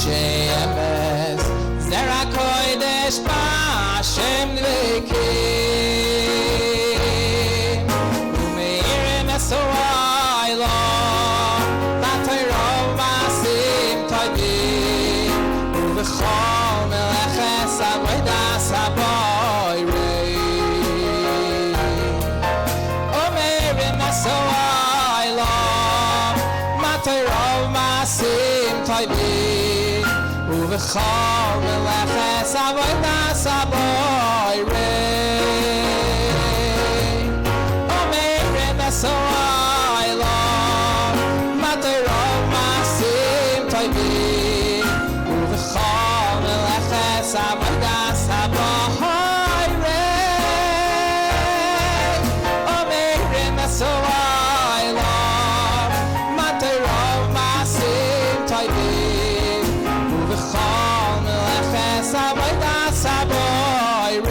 sheyemes zera kodesh b'Hashem dvekim umeirim esoai lo b'Torah u'masim tovim u'b'chol meleches avodas haboirei umeirim esoai lo b'Torah u'masim tovim u'b'chol meleches avodas haboirei umeirim esoai lo b'Torah u'masim tovim u'b'chol meleches avodas haboirei umeirim esoai lo b'Torah u'masim tovim u'b'chol meleches avodas haboirei.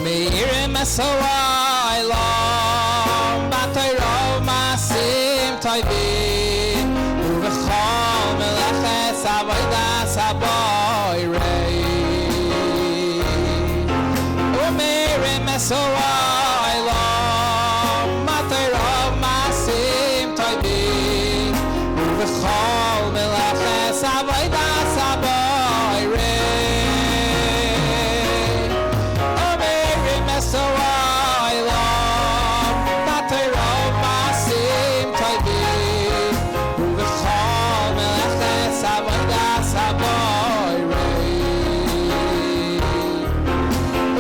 Umeirim esoai lo b'Torah u'masim tovim u'b'chol meleches avodas haboirei umeirim esoai lo b'Torah u'masim tovim u'b'chol meleches avodas haboirei umeirim esoai lo b'Torah u'masim tovim u'b'chol meleches avodas haboirei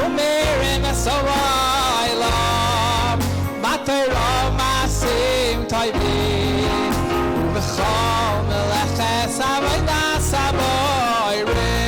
umeirim esoai lo b'Torah u'masim tovim u'b'chol meleches avodas haboirei.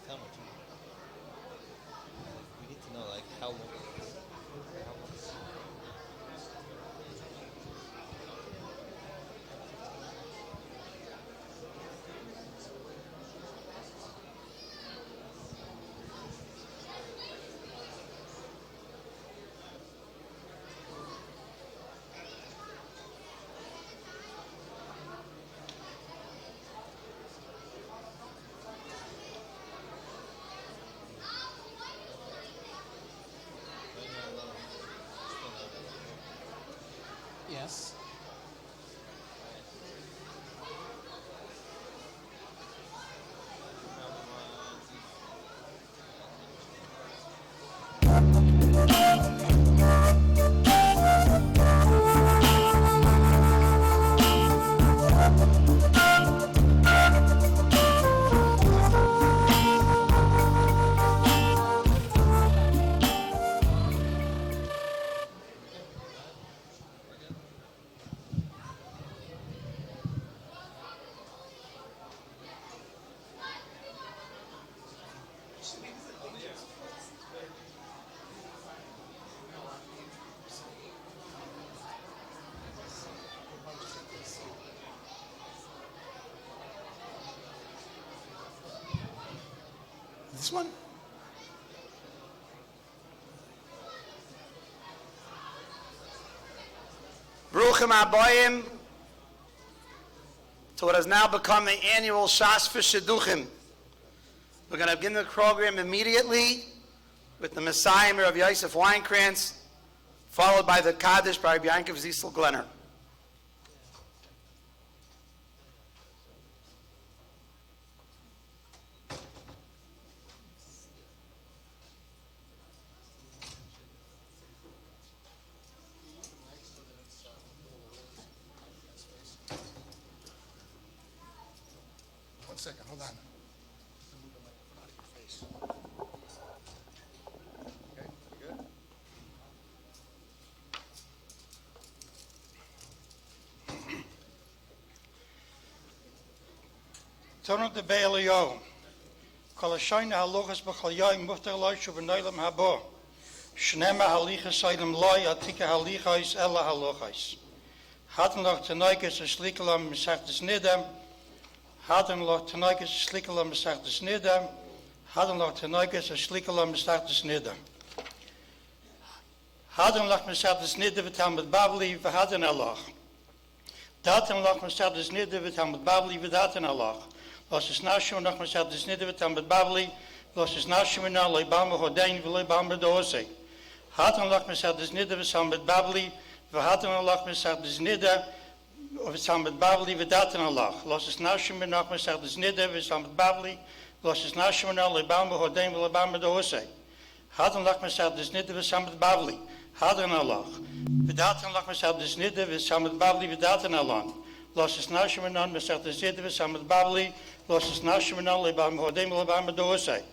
How much? We need to know like how long. Yes. This one? Bruchim Abayim to what has now become the annual Shas for Shidduchim. We're going to begin the program immediately with the Messiah of Yosef Weinkrantz, followed by the Kaddish by Rabbi Yankov Zisel Glenner. One second, hold on. Okay, good. Turn the Baal Yom. Kol Hashoyne Halochas B'chol Yoyim Muftar Loi Shuv'Noilem Habo. Shnema Halichas Oilem Loi Atika Halichos Ella Halochos. Hatten noch Tenoikes Schlickelam Mesachtes Nidem. Hadden noch Tenoikes Schlickelam Mesachtes Nidem. Hadden noch Tenoikes Schlickelam Mesachtes Nidem. Hadden noch Mesachtes Nidem V'tam Mit Babli V'Hadden Allah. Daten noch Mesachtes Nidem V'tam Mit Babli V'Daten Allah. Los is Nashim noch Mesachtes Nidem V'tam Mit Babli. Los is Nashim na Leibam Hodein V'Leibam Bedose. Hadden noch Mesachtes Nidem V'tam Mit Babli. V'Hadden Allah Mesachtes Nidem V'tam Mit Babli V'Daten Allah. Los is Nashim noch Mesachtes Nidem V'tam Mit Babli. Los is Nashim na Leibam Hodein V'Leibam Bedose. Hadden noch Mesachtes Nidem V'tam Mit Babli. Hadden Allah. V'Daten Allah Mesachtes Nidem V'tam Mit Babli V'Daten Allah. Los is Nashim na Mesachtes Nidem V'tam Mit Babli. Los is Nashim na Leibam Hodein V'Leibam Bedose.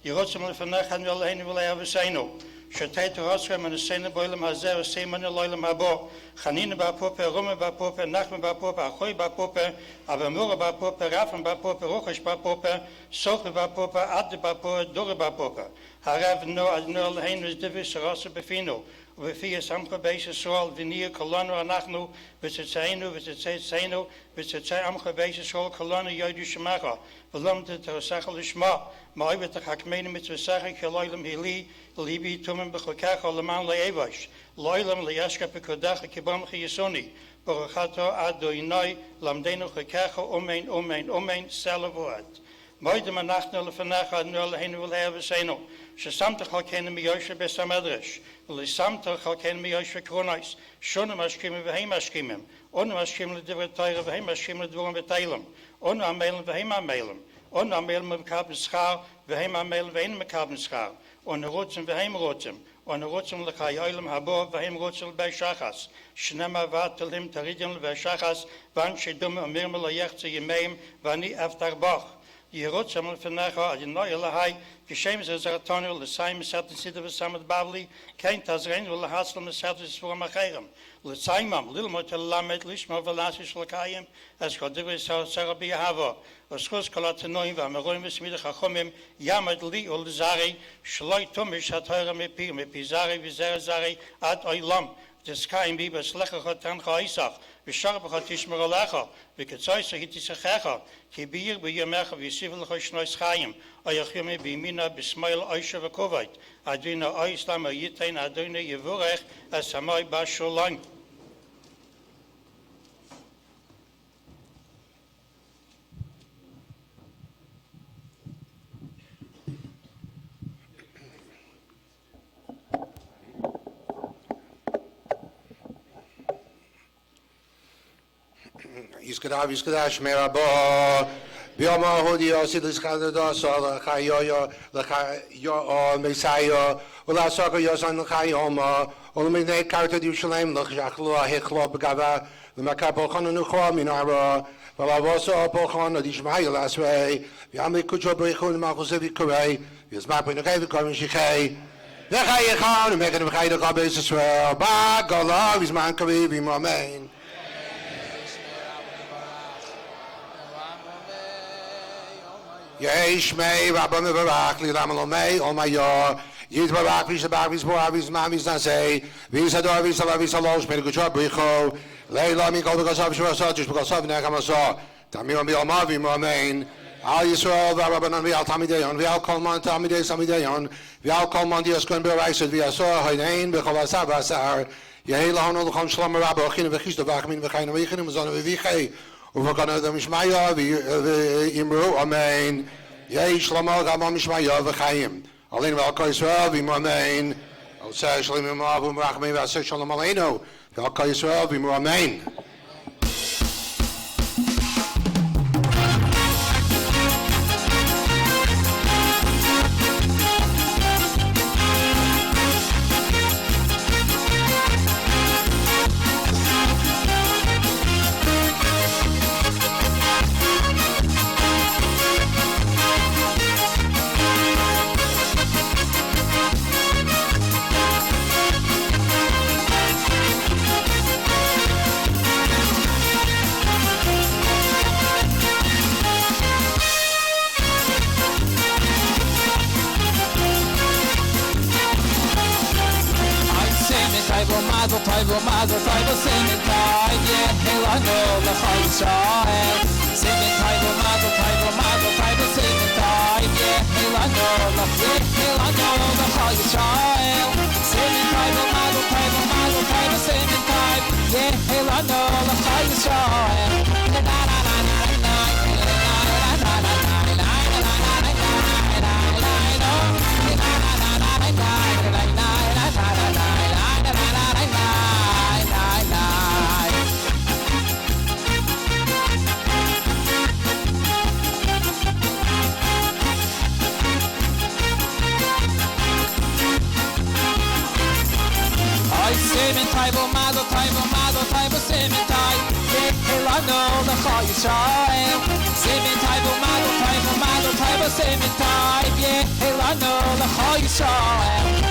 Yerotzim Lefanechan V'Leinu V'Le'avasenu. Shetei Toroschem and the Sene Boilem Hazer, Seman Loilem Habo, Chanina Bapope, Rome Bapope, Nachman Bapope, Achoy Bapope, Avamura Bapope, Rafan Bapope, Rochesh Bapope, Soche Bapope, Adde Bapope, Dore Bapope. Harav no Adnol Heinus Divis, Rosse Befino, Vifia Samcha Beise Sol, Vinir, Colonno Anachnu, Vizetzainu, Vizetzainu, Vizetzai Amcha Beise Sol, Colonno Yodu Shemacha, Velomte Terosachel Shma, Maivet Hakmene Mitzvasach, Keloilem Hili, Libi Tumim Bechokach, Oleman Leevash, Loilem Leashka Pekodach, Kibam Chiyasoni, Borochato Adoinoi, Lamdeno Chokach, Omein, Omein, Omein, Salavoat. Moide Manachno Lefanecha, Nol Henu Lehavaseno, Shasamta Chalkenem Yosha Besamadresh, Lisamta Chalkenem Yosha Kronais, Shonam Ashkim Vehemashkimim, Onam Ashkim Ledevertaira Vehemashkim Ledvoram Betailam, Onam Melem Vehemamelem, Onam Melem Mekabim Schar, Vehemamelem Vein Mekabim Schar, On Rotzim Vehemrotzim, On Rotzim Lechayoilem Habo, Vehemrotzim Beishachas, Shnema Vatelim Taridim Beishachas, Van Shedum Mirmel Yechze Yemeim, Vani Aftarbach. Yerotzam Lefanecha, Adinoi Elahai, Geshem Zeratonil, the Saim Satin Sidav Samad Bavli, Kain Tazrein, Ulahaslam Satis for Macharam, Litzaimam, Little Motel Lamet, Lishma Velasish Lakayim, as Kodivis Sarabi Hava, Oskos Kalatanoim, Maroim Smith Hachomim, Yamad Li Ulzari, Shloi Tumish Hatara Mepi, Mepizari, Vizerazari, Ad Oilam, the sky be but Slechotan Haisach, Visharbacha Tishmaralacha, Vikatsaisa Hitisacha, Kibir Biyamecha, Visivil Hoshnois Chaim, Ayachime Bimina, Bismail Aishavakovite, Adina Aislam, Yitain Adina Yevurech, as Samai Basholang. Yiskadash Merabo, Bioma Hodio, Sidis Kadados, or Kayoyo, Lakayo, Messiah, Ula Soko Yosan Kayoma, Olumine Carta du Shalem, Lakakla, Heklo, Bagava, the Macapo Honuko, Minara, Valavoso, Pocon, Dishmay last way, Yami Kucho Brikun, Makosevi Kure, Yasmap in the Kay, Komishike, the Kayakan, making the Kayda Gabes as well, Bagala, is Mankavi, Vimomain. Yeshmei, Rabban Barakli, Ramalomei, oh my yaw, Yid Barak, Vishabak, Visboavis, Mamis Nase, Visador, Visalosh, Medical Bricho, Lay Lami, Golgasav, Shurasaj, because of Nakamaso, Tamir Biamavi, Romain, Al Yisrael v'Rabbanan v'Al Tamidayon v'Al Kol Man Tamidei Samidayon v'Al Kol Man Diaskon B'Raiset v'Yasor Haynein v'Chol Asar v'Asar Yehi Lahonu L'Chon Shalom Rabba Achinu v'Chishto v'Achmin v'Chaynu v'Yichinu v'Zonu v'Vichei uv'Kanu v'Mishmaya v'Yimru Amen Yehi Shlomo Gama Mishmaya v'Chayim Aleinu v'Al Kol Yisrael v'Yimru Amen Al Tzeh Shalom Yimru v'Rachmei v'Aseh Shalom Aleinu v'Al Kol Yisrael v'Yimru Amen. Mazel tov, singing tide, yeah, hello, l'chol Yisrael. Singing tide, mazel tov, singing tide, yeah, hello, l'chol Yisrael. Singing tide, mazel tov, singing tide, yeah, hello, l'chol Yisrael. Mazel tov, singing tide, yeah, hello, l'chol Yisrael. Singing tide, mazel tov, singing tide, yeah, hello, l'chol Yisrael.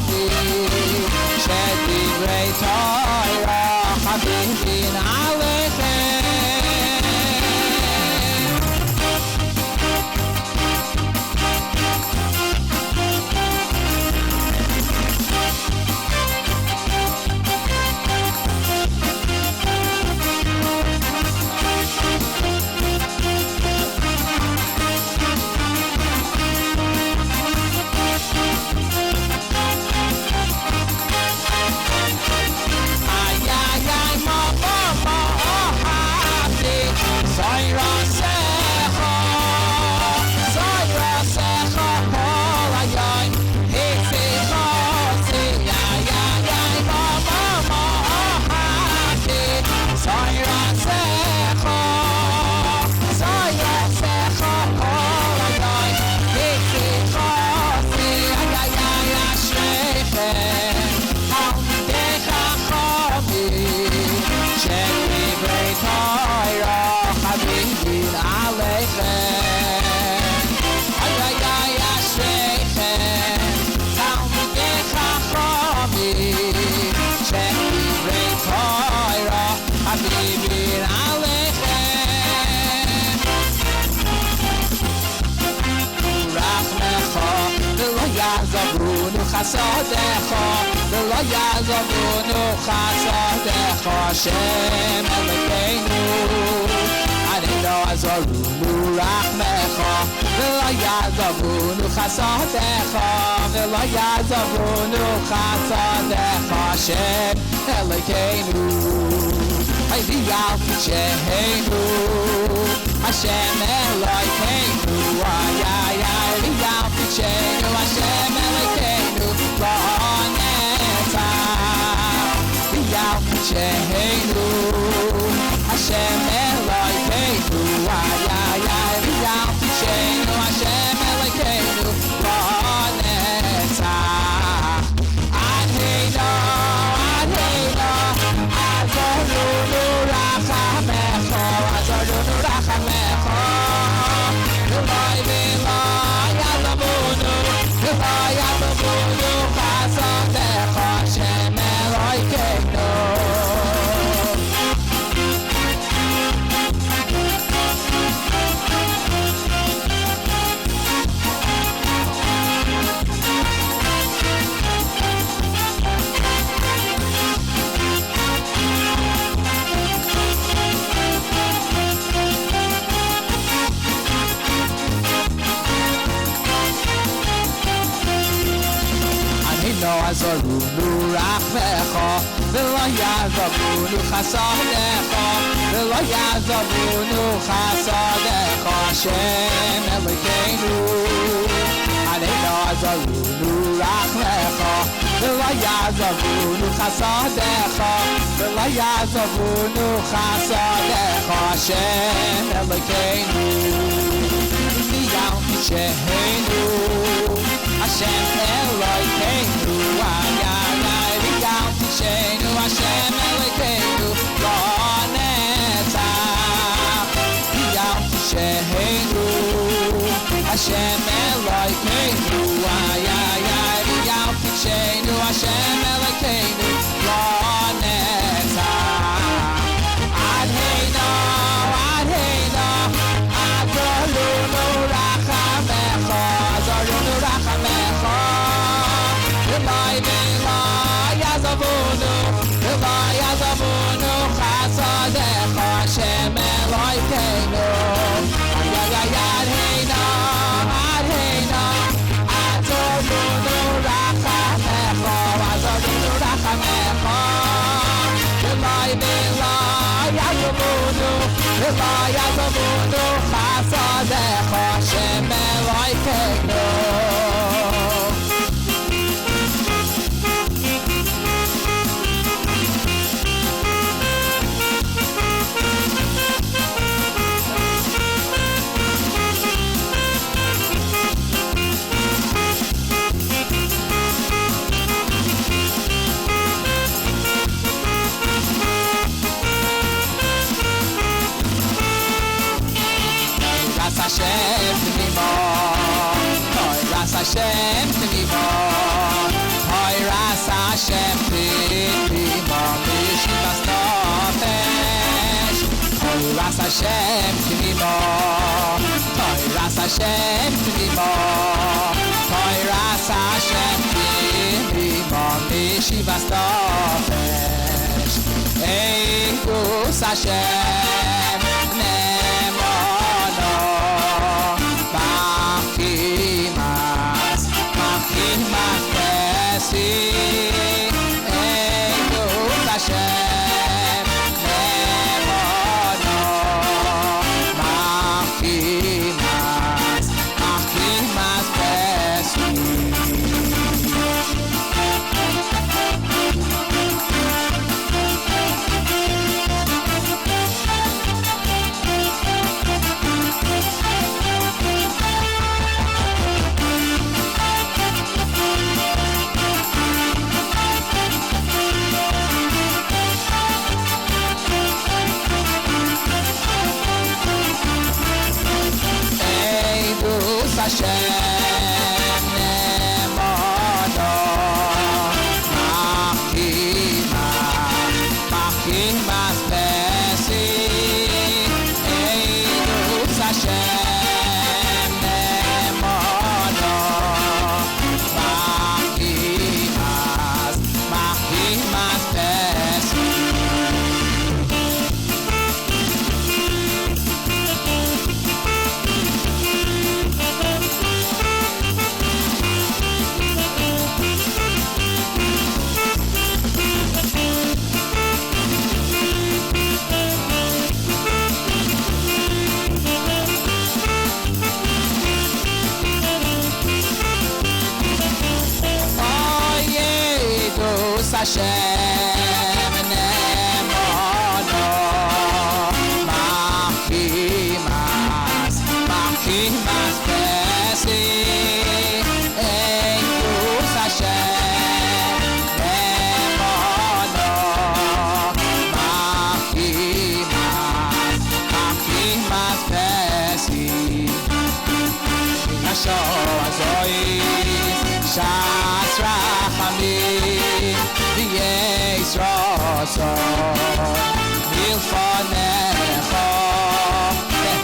חכמי שדברי תורה חביבין עליכם חסדך ולא יעזבונו חסדך השם אלוקינו עלינו עזרנו רחמך ולא יעזבונו חסדך ולא יעזבונו חסדך השם אלוקינו היי על פשענו השם אלוקינו איי איי איי על פשענו השם אלוקינו Sheheinu Hashem Elokeinu Ay ay ay Riyam Sheheinu Hashem Elokeinu L'netzach Adheinu Adheinu Azorunu Rachamecho Azorunu Rachamecho V'loi v'loi Yazavunu V'loi Yazavunu Chasadecho Hashem Elokeinu עזרנו רחמך ולא יעזבונו חסדך ולא יעזבונו חסדך השם אלוקינו עלינו עזרנו רחמך ולא יעזבונו חסדך ולא יעזבונו חסדך השם אלוקינו ויעל פשענו Hashem Elokeinu, ay ay ay, v'yal tisheinu, Hashem Elokeinu, l'netzach. V'yal tisheinu, Hashem Elokeinu, ay ay ay, v'yal tisheinu, Hashem Elokeinu, l'netzach. Adheinu, adheinu, azorunu rachamecho, azorunu rachamecho. V'loi v'loi yazavunu, v'loi yazavunu chasadecho Hashem Elokeinu. Ay ay ay adheinu, adheinu, azorunu rachamecho, azorunu rachamecho. V'loi v'loi yazavunu, v'loi yazavunu chasadecho Hashem Elokeinu. Hashem Tmimon, Toy Ras Hashem Tmimon, Toy Hashem Kimimo Toiras Hashem Kimimo Toiras Hashem Kimimo Mishivas Nofesh Eikus Hashem Nemono Machimas Pesi Eikus Hashem Nemono Machimas Pesi Hashem Nemono Machimas Pesi Eikus Hashem Nemono Machimas Pesi Hashem Nemono Machimas Pesi Eikus Hashem Nemono Machimas Pesi Nasho Azois Shas Rachamim Yes, Rosso, Milfonecho,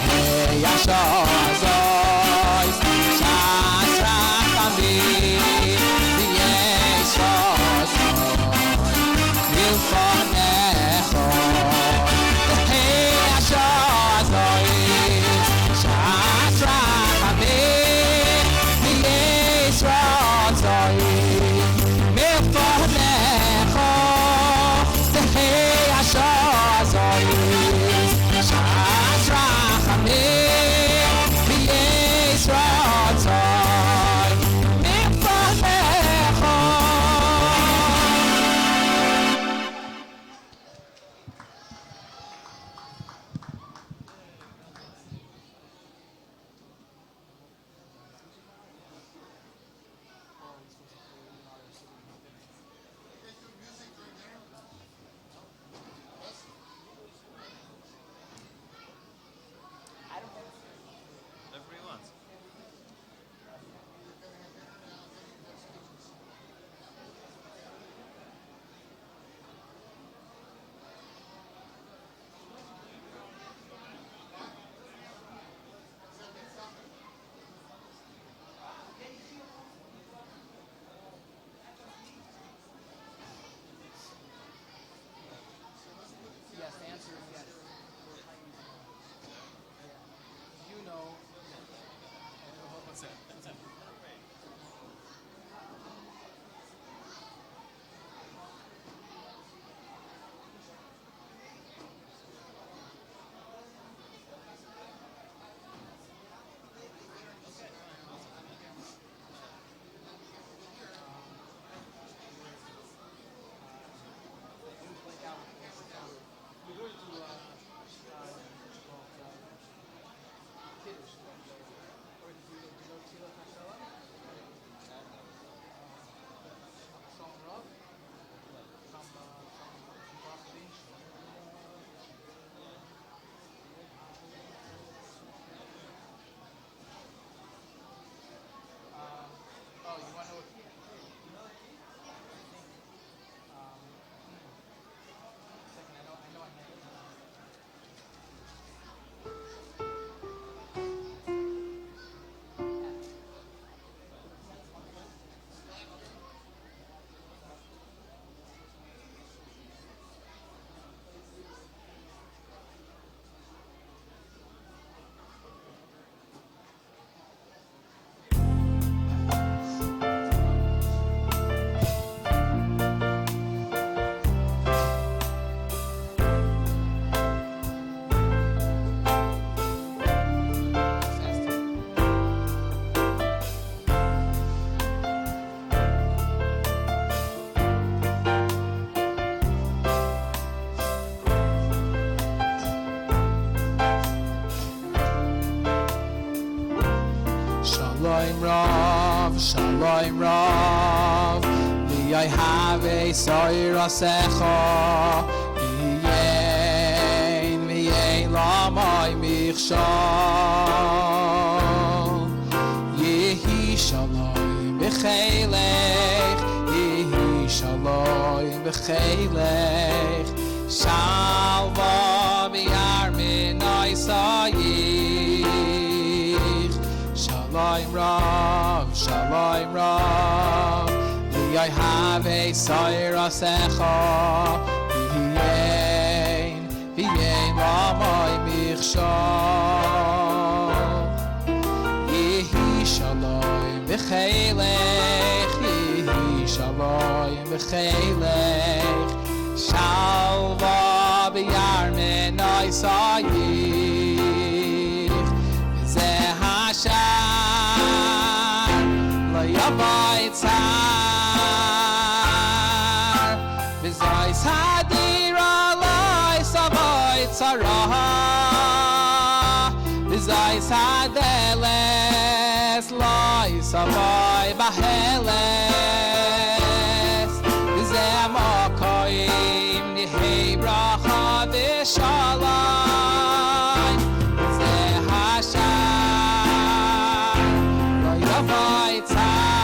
Hey, Yashozois, Shas Rachamim, Yes, Rosso, Milfonecho, Hey, Yashozois, Shas Rachamim, Yes, Rosso, Milfonecho. Hey, I saw Shalom Rav, li I have a S4S-GrandSiyum, v'yein lamai michshol. Yehi shalom b'cheilech, yehi shalom b'cheilech, shalva b'yarminai sayich. Shalom Rav, Shalom Rav, li I have a S4S-GrandSiyum, v'yein lamai michshol. Yehi shalom b'cheilech, yehi shalom b'cheilech, shalva b'yarminai sayich. Zeh Hashar lo yavai tzar, v'zayis hadira lo yisavai tzara, v'zayis hadeles lo yisavai baheles, v'zeh hamokoyim nihei bracha v'shalom. Zeh Hashar lo yavai tzar,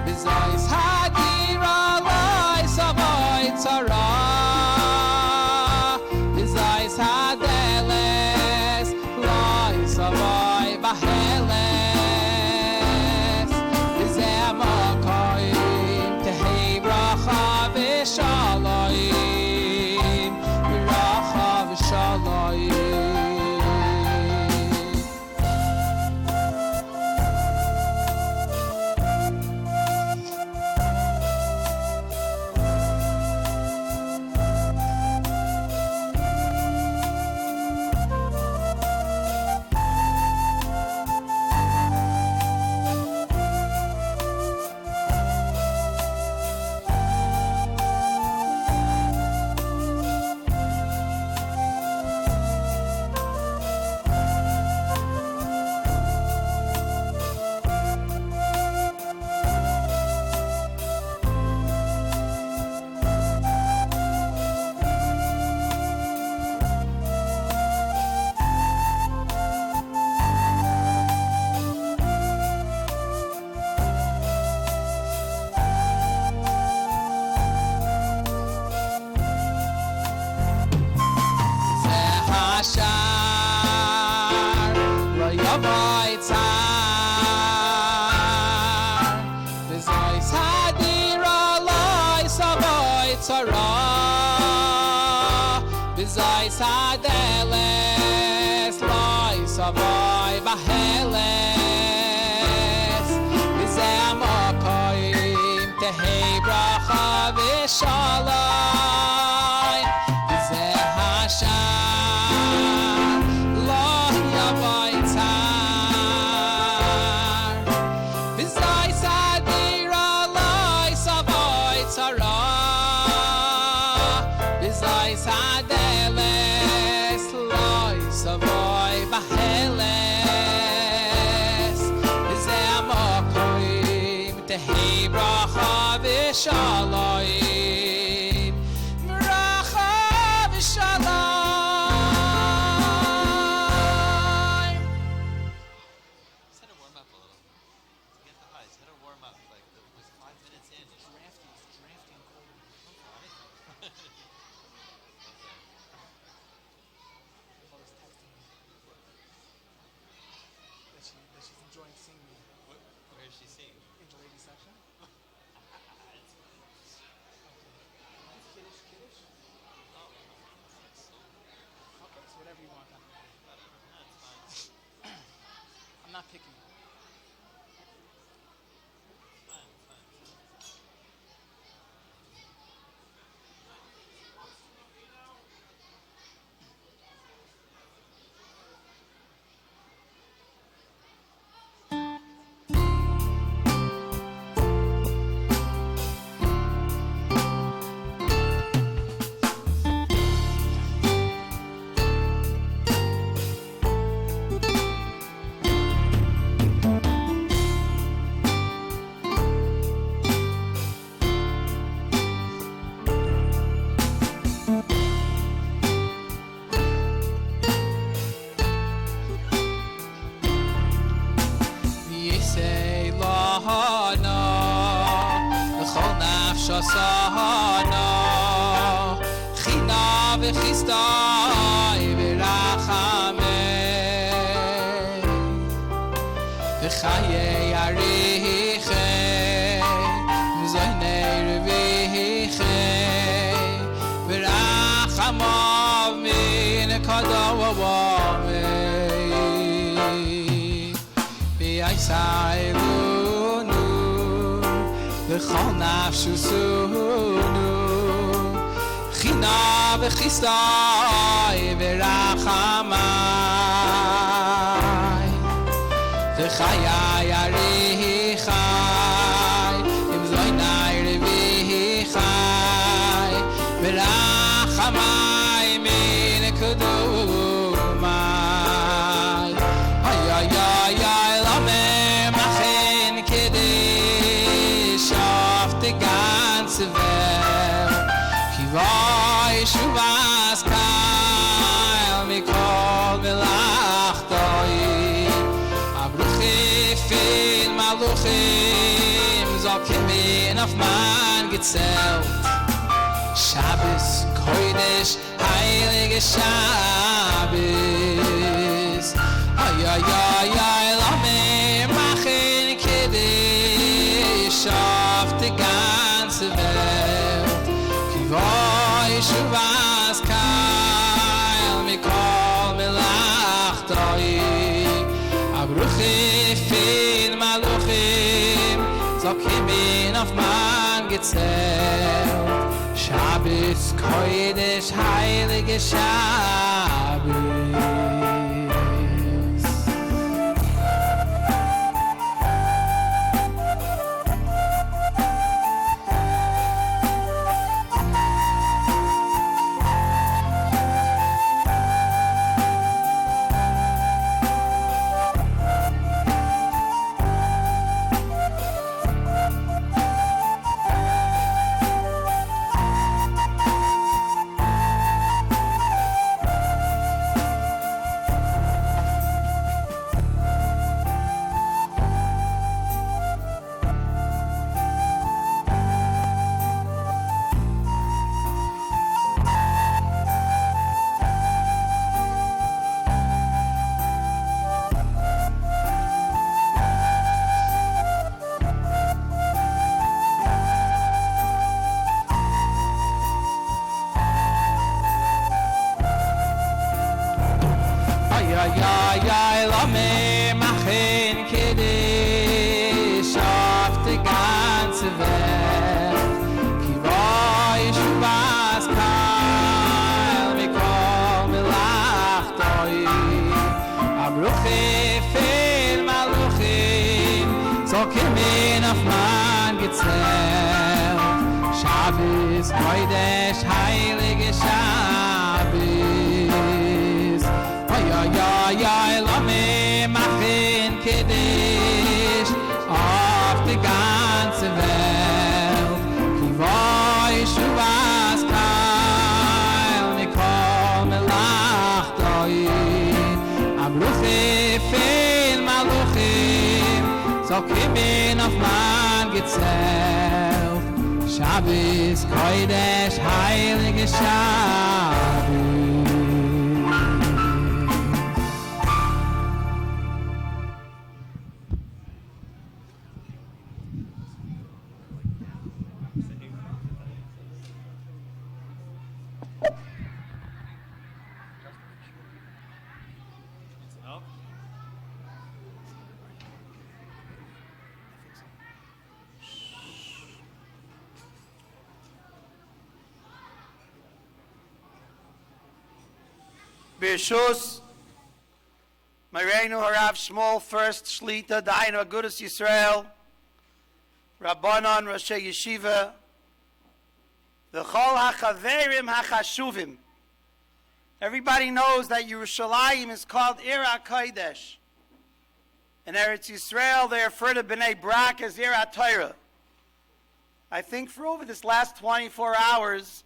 v'zayis hadira lo yisavai tzara, v'zayis hadeles lo yisavai baheles, v'zeh hamokoyim tehei bracha v'shalom, bracha v'shalom. Zeh Hashar lo yavai tzar, v'zayis hadira lo yisavai tzara, v'zayis hadeles lo yisavai baheles, v'zeh hamokoyim tehei bracha v'shalom. Zeh Hashar lo yavai tzar, v'zayis hadira lo yisavai tzara, v'zayis hadeles lo yisavai baheles, v'zeh hamokoyim tehei bracha v'shalom. Bracha v'shalom. Set a warm up a little. Get the highs. Set a warm up. Like it was 5 minutes in. Just drafting cold. Mother's texting me that she's enjoying seeing me Where is she seeing? in the ladies section. It's kiddish. Okay, so whatever you want. I'm not picky. sahana L'chol nafsha sahana China v'chistai v'rachamei V'chayei arichei V'zoynei revichei V'rachamav min kadavavamei V'yaisailunu V'chol nafshu sunu China v'chistai v'rachamai V'chayai arichai Im zoynai revichai V'rachamai min kudumai Ay ay ay ay lamem achen kiddush auf die ganze Welt Kivai shuvas kail mikol melachtai Abruchi fin maluchim Zokim in auf man gezelt Shabbos kodesh heilige Shabbos Ay ay ay ay lamem machen kiddush auf die ganze Welt Kivai shuvas kail mikol melachtai Abruchi fin maluchim Zokim in auf man gezelt Shabbos kodesh heilige Shabbos Shabbos, kodesh, heilige Shabbos. Ay, ay, ay, ay, lame, machen kiddush auf die ganze Welt. Kivoi, shuvas, kail, mikol, melachtoin. Abruchi, fin, maluchim, zokim in auf man gezelt. Shabbos, kodesh, heilige Shabbos. B'Yeshus, Moreinu Harav Shmuel, First Shlita, Dayan Agudas Yisrael, Rabbanon, Roshei Yeshiva, V'chol HaChaverim HaChashuvim. Everybody knows that Yerushalayim is called Ir HaKodesh. In Eretz Yisrael, they refer to B'nai Brak as Ir HaTorah. I think for over this last 24 hours,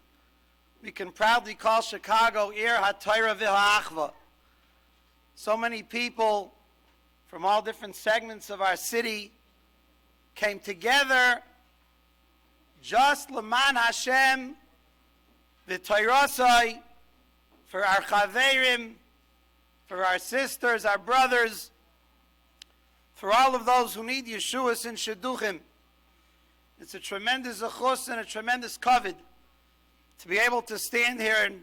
we can proudly call Chicago Ir HaTorah V'Ha'achva. So many people from all different segments of our city came together just L'man Hashem, the Tayrasai, for our Chaverim, for our sisters, our brothers, for all of those who need Yeshuas and Shidduchim. It's a tremendous zechus and a tremendous kavod to be able to stand here and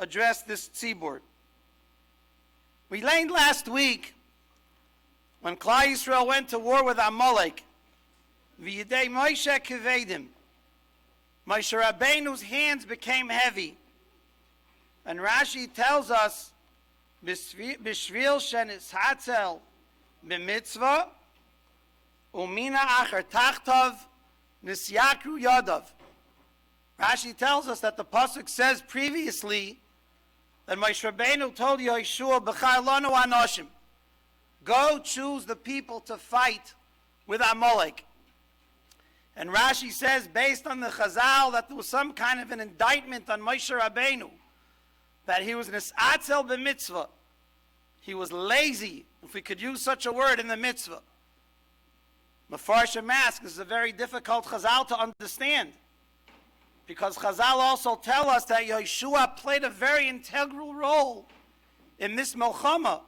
address this tzibur. We learned last week when Klal Yisrael went to war with Amalek, v'yidei Moshe kevedim, Moshe Rabbeinu's hands became heavy. And Rashi tells us, b'shvil shenishatzel b'mitzvah, umina acher tachtav nisyakru yadav. Rashi tells us that the pasuk says previously that Moshe Rabbeinu told Yeshua, "B'char lanu anoshim, go choose the people to fight with Amalek." And Rashi says, based on the Chazal, that there was some kind of an indictment on Moshe Rabbeinu, that he was nisatzel b'mitzvah. He was lazy, if we could use such a word in the mitzvah. Mefarshim ask, this is a very difficult Chazal to understand, because Chazal also tell us that Yeshua played a very integral role in this Milchama,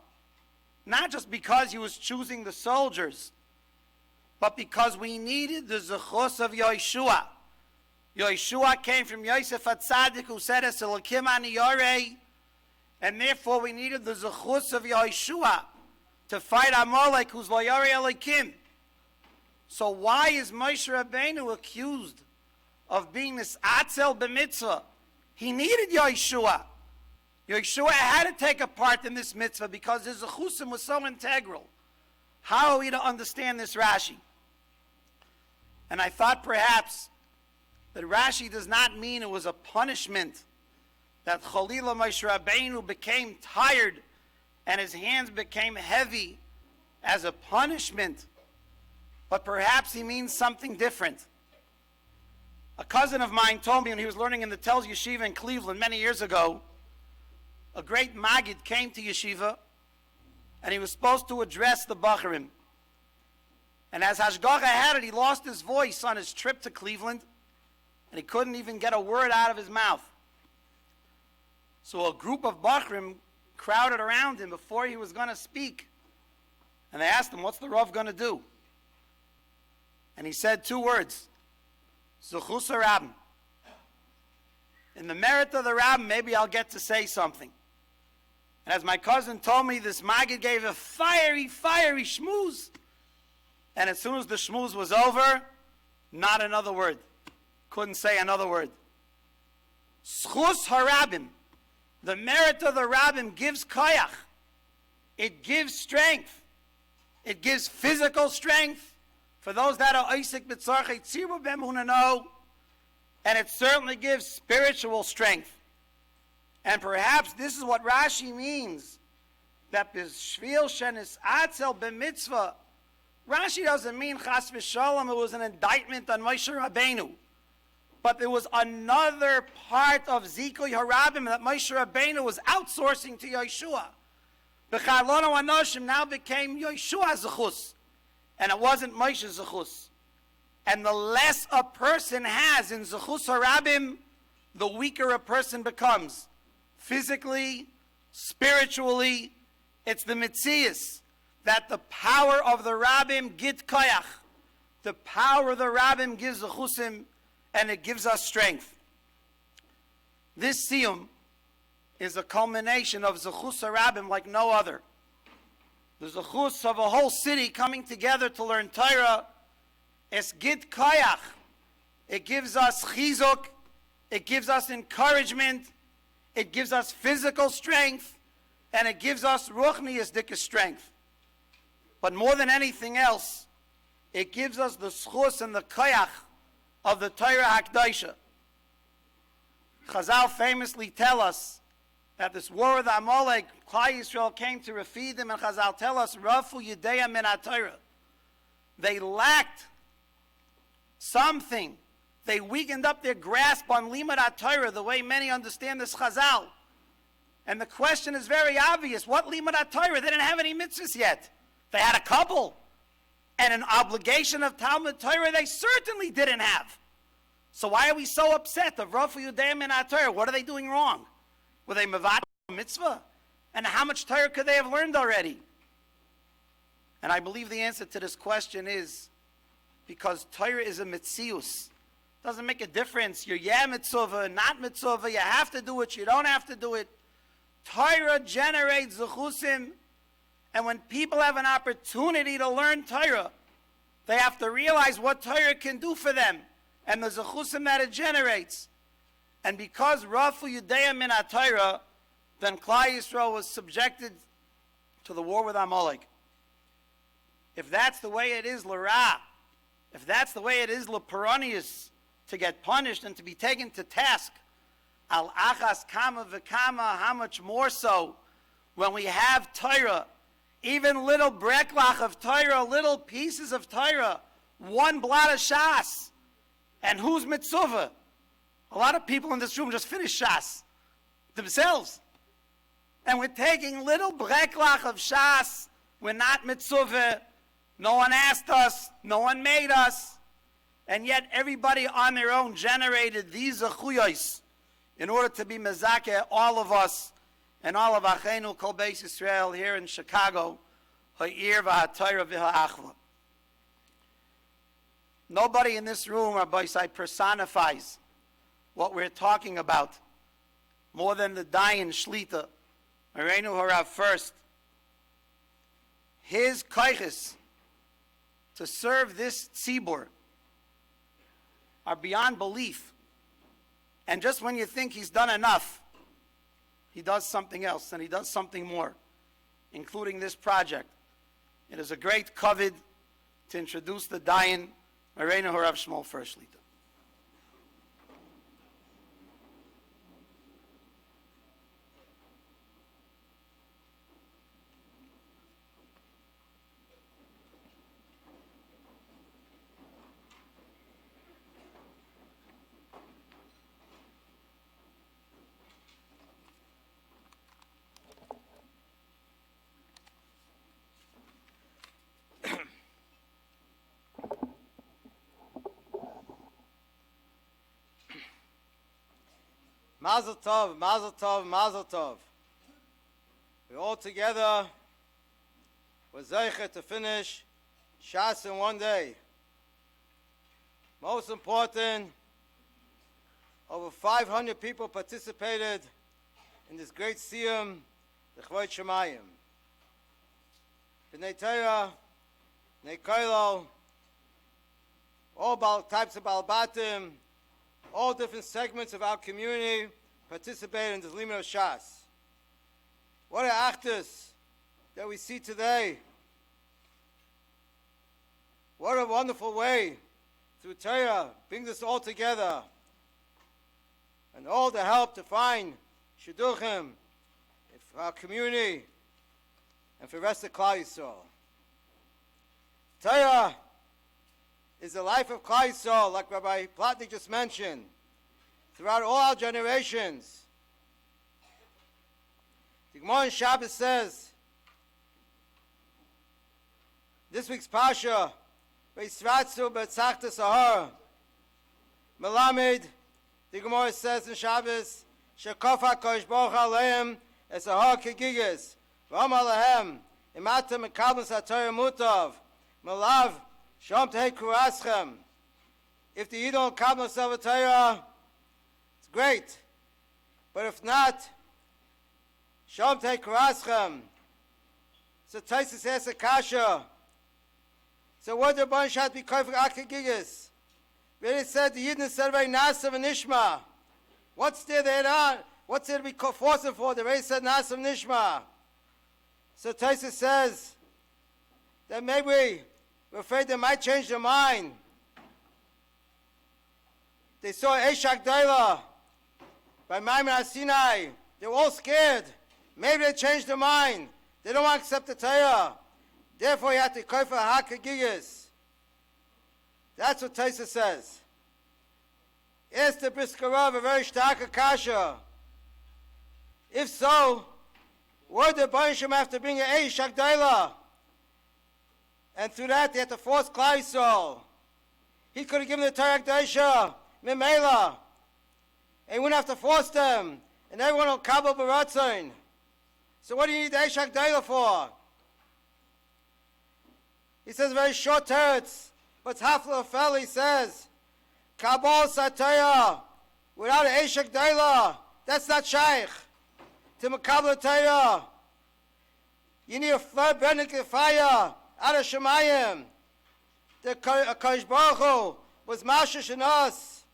not just because he was choosing the soldiers, but because we needed the zechus of Yeshua. Yeshua came from Yosef HaTzadik, who said, "Es Elokim ani yorei," and therefore we needed the zechus of Yeshua to fight Amalek, who's lo yorei Elokim. So why is Moshe Rabbeinu accused of being this atzel b'mitzvah? He needed Yeshua. Yeshua had to take a part in this mitzvah because his zechusim was so integral. How are we to understand this Rashi? And I thought perhaps that Rashi does not mean it was a punishment, that Chalila Moshe Rabbeinu became tired and his hands became heavy as a punishment, but perhaps he means something different. A cousin of mine told me when he was learning in the Telz Yeshiva in Cleveland many years ago, a great Maggid came to Yeshiva and he was supposed to address the Bacharim. And as Hashgacha had it, he lost his voice on his trip to Cleveland and he couldn't even get a word out of his mouth. So a group of Bacharim crowded around him before he was going to speak. And they asked him, "What's the Rav going to do?" And he said two words, Zechus HaRabim. In the merit of the Rabbim, maybe I'll get to say something. And as my cousin told me, this Maggid gave a fiery shmooze. And as soon as the shmooze was over, not another word. Couldn't say another word. Zechus HaRabim. The merit of the Rabbim gives koyach. It gives strength. It gives physical strength for those that are Isaac B'tzarchei Tzirba B'emunah, and it certainly gives spiritual strength. And perhaps this is what Rashi means, that b'shvil shenis atzel b'mitzvah. Rashi doesn't mean chas v'shalom it was an indictment on Moshe Rabbeinu, but there was another part of Zikui Harabim that Moshe Rabbeinu was outsourcing to Yeshua. B'char lanu anoshim now became Yeshua's zechus. And it wasn't Moshe's zechus. And the less a person has in zechus harabim, the weaker a person becomes. Physically, spiritually, it's the mitzias that the power of the rabbim git koyach. The power of the rabbim gives zechusim, and it gives us strength. This siyum is a culmination of zechus harabim like no other. The zechus of a whole city coming together to learn Torah. Es git koyach. It gives us chizuk. It gives us encouragement. It gives us physical strength. And it gives us ruchnius dika strength. But more than anything else, it gives us the zechus and the koyach of the Torah HaKadoshah. Chazal famously tell us that this war with Amalek, Klal Yisrael came to refeed them, and Chazal tell us, Rafu Yedeya min HaTorah. They lacked something. They weakened up their grasp on Limud HaTorah, the way many understand this Chazal. And the question is very obvious. What Limud HaTorah? They didn't have any mitzvahs yet. They had a couple. And an obligation of Talmud Torah they certainly didn't have. So why are we so upset of Rafu Yudeim in Torah? What are they doing wrong? Were they mevat mitzvah? And how much Torah could they have learned already? And I believe the answer to this question is because Torah is a mitzius. Doesn't make a difference. You're mitzvah, not mitzvah. You have to do it. You don't have to do it. Torah generates zechusim. And when people have an opportunity to learn Torah, they have to realize what Torah can do for them and the zechusim that it generates. And because Rafu Yudeim min Torah, then Klal Yisrael was subjected to the war with Amalek. If that's the way it is l'ra, if that's the way it is l'peronius, to get punished and to be taken to task, al achas kama v'kama, how much more so when we have Torah, even little breklach of Torah, little pieces of Torah, one blot of Shas. And who's mitzvah? A lot of people in this room just finished Shas themselves. And we're taking little breklach of Shas. We're not mitzvah. No one asked us. No one made us. And yet everybody on their own generated these zechuyos in order to be mezakeh all of us and all of Achenu Kol Beis Yisrael here in Chicago, ha'ir v'ha'torah v'ha'achva. Nobody in this room, Rabbi Isai, personifies what we're talking about more than the Dayan Shlita, Areinu Harav first. His koiches to serve this tzibur are beyond belief. And just when you think he's done enough, he does something else, and he does something more, including this project. It is a great kavod to introduce the Dayan, Areinu Harav Shmuel First Shlita. Mazel tov, mazel tov, mazel tov. We all together were zeicher to finish Shas in one day. Most important, over 500 people participated in this great siyum, the Chvod Shemayim. B'nai Torah, B'nai Koilo, all types of Balbatim, all different segments of our community participated in this Limud of Shas. What an actus that we see today. What a wonderful way through Torah brings us all together. And all the help to find Shidduchim for our community and for the rest of Klal Yisrael. Torah is the life of Klal Yisrael, like Rabbi Plotnick just mentioned, throughout all our generations. The Gemara in Shabbos says, this week's Pasha, V'yisratzu b'tzachta sahar, Melamed, the Gemara says in Shabbos, Shekaf HaKadosh Baruch Hu aleim es sahar kegigas, v'amar lahem, imatem mekabel satorah mutav, melav, Shom tehei kuraschem. If the Yidon don't come to Torah, it's great. But if not, Shom tehei kuraschem. So Taisus says a kasha. So what the bunch had to be koyfik akagigas? Really said the Yidon said very nasav and nishma. What's there on? What's there to be forcing for? They already said nasav and nishma. So Taisus says that maybe we're afraid they might change their mind. They saw Eshak Daila by Maimon Sinai. They were all scared. Maybe they changed their mind. They don't want to accept the Torah. Therefore, you have to koy for hakagigas. That's what Taisa says. Is the Briskarav a very stark kasha? If so, would the Bansham have to bring an Eshak Daila? And through that, they had to force Klal Yisrael. He could have given the Torah Kedosha, Memela. And he wouldn't have to force them. And everyone will kabel b'ratzon. So what do you need the Eish HaGdolah for? He says very short teretz, but Hafla Fel, he says, Kabal Sataya, without an Eish HaGdolah, that's not shaykh. To Makabel Torah, you need a flood burning fire out of Shemayim. The Kodesh Baruch Hu was Mashish in us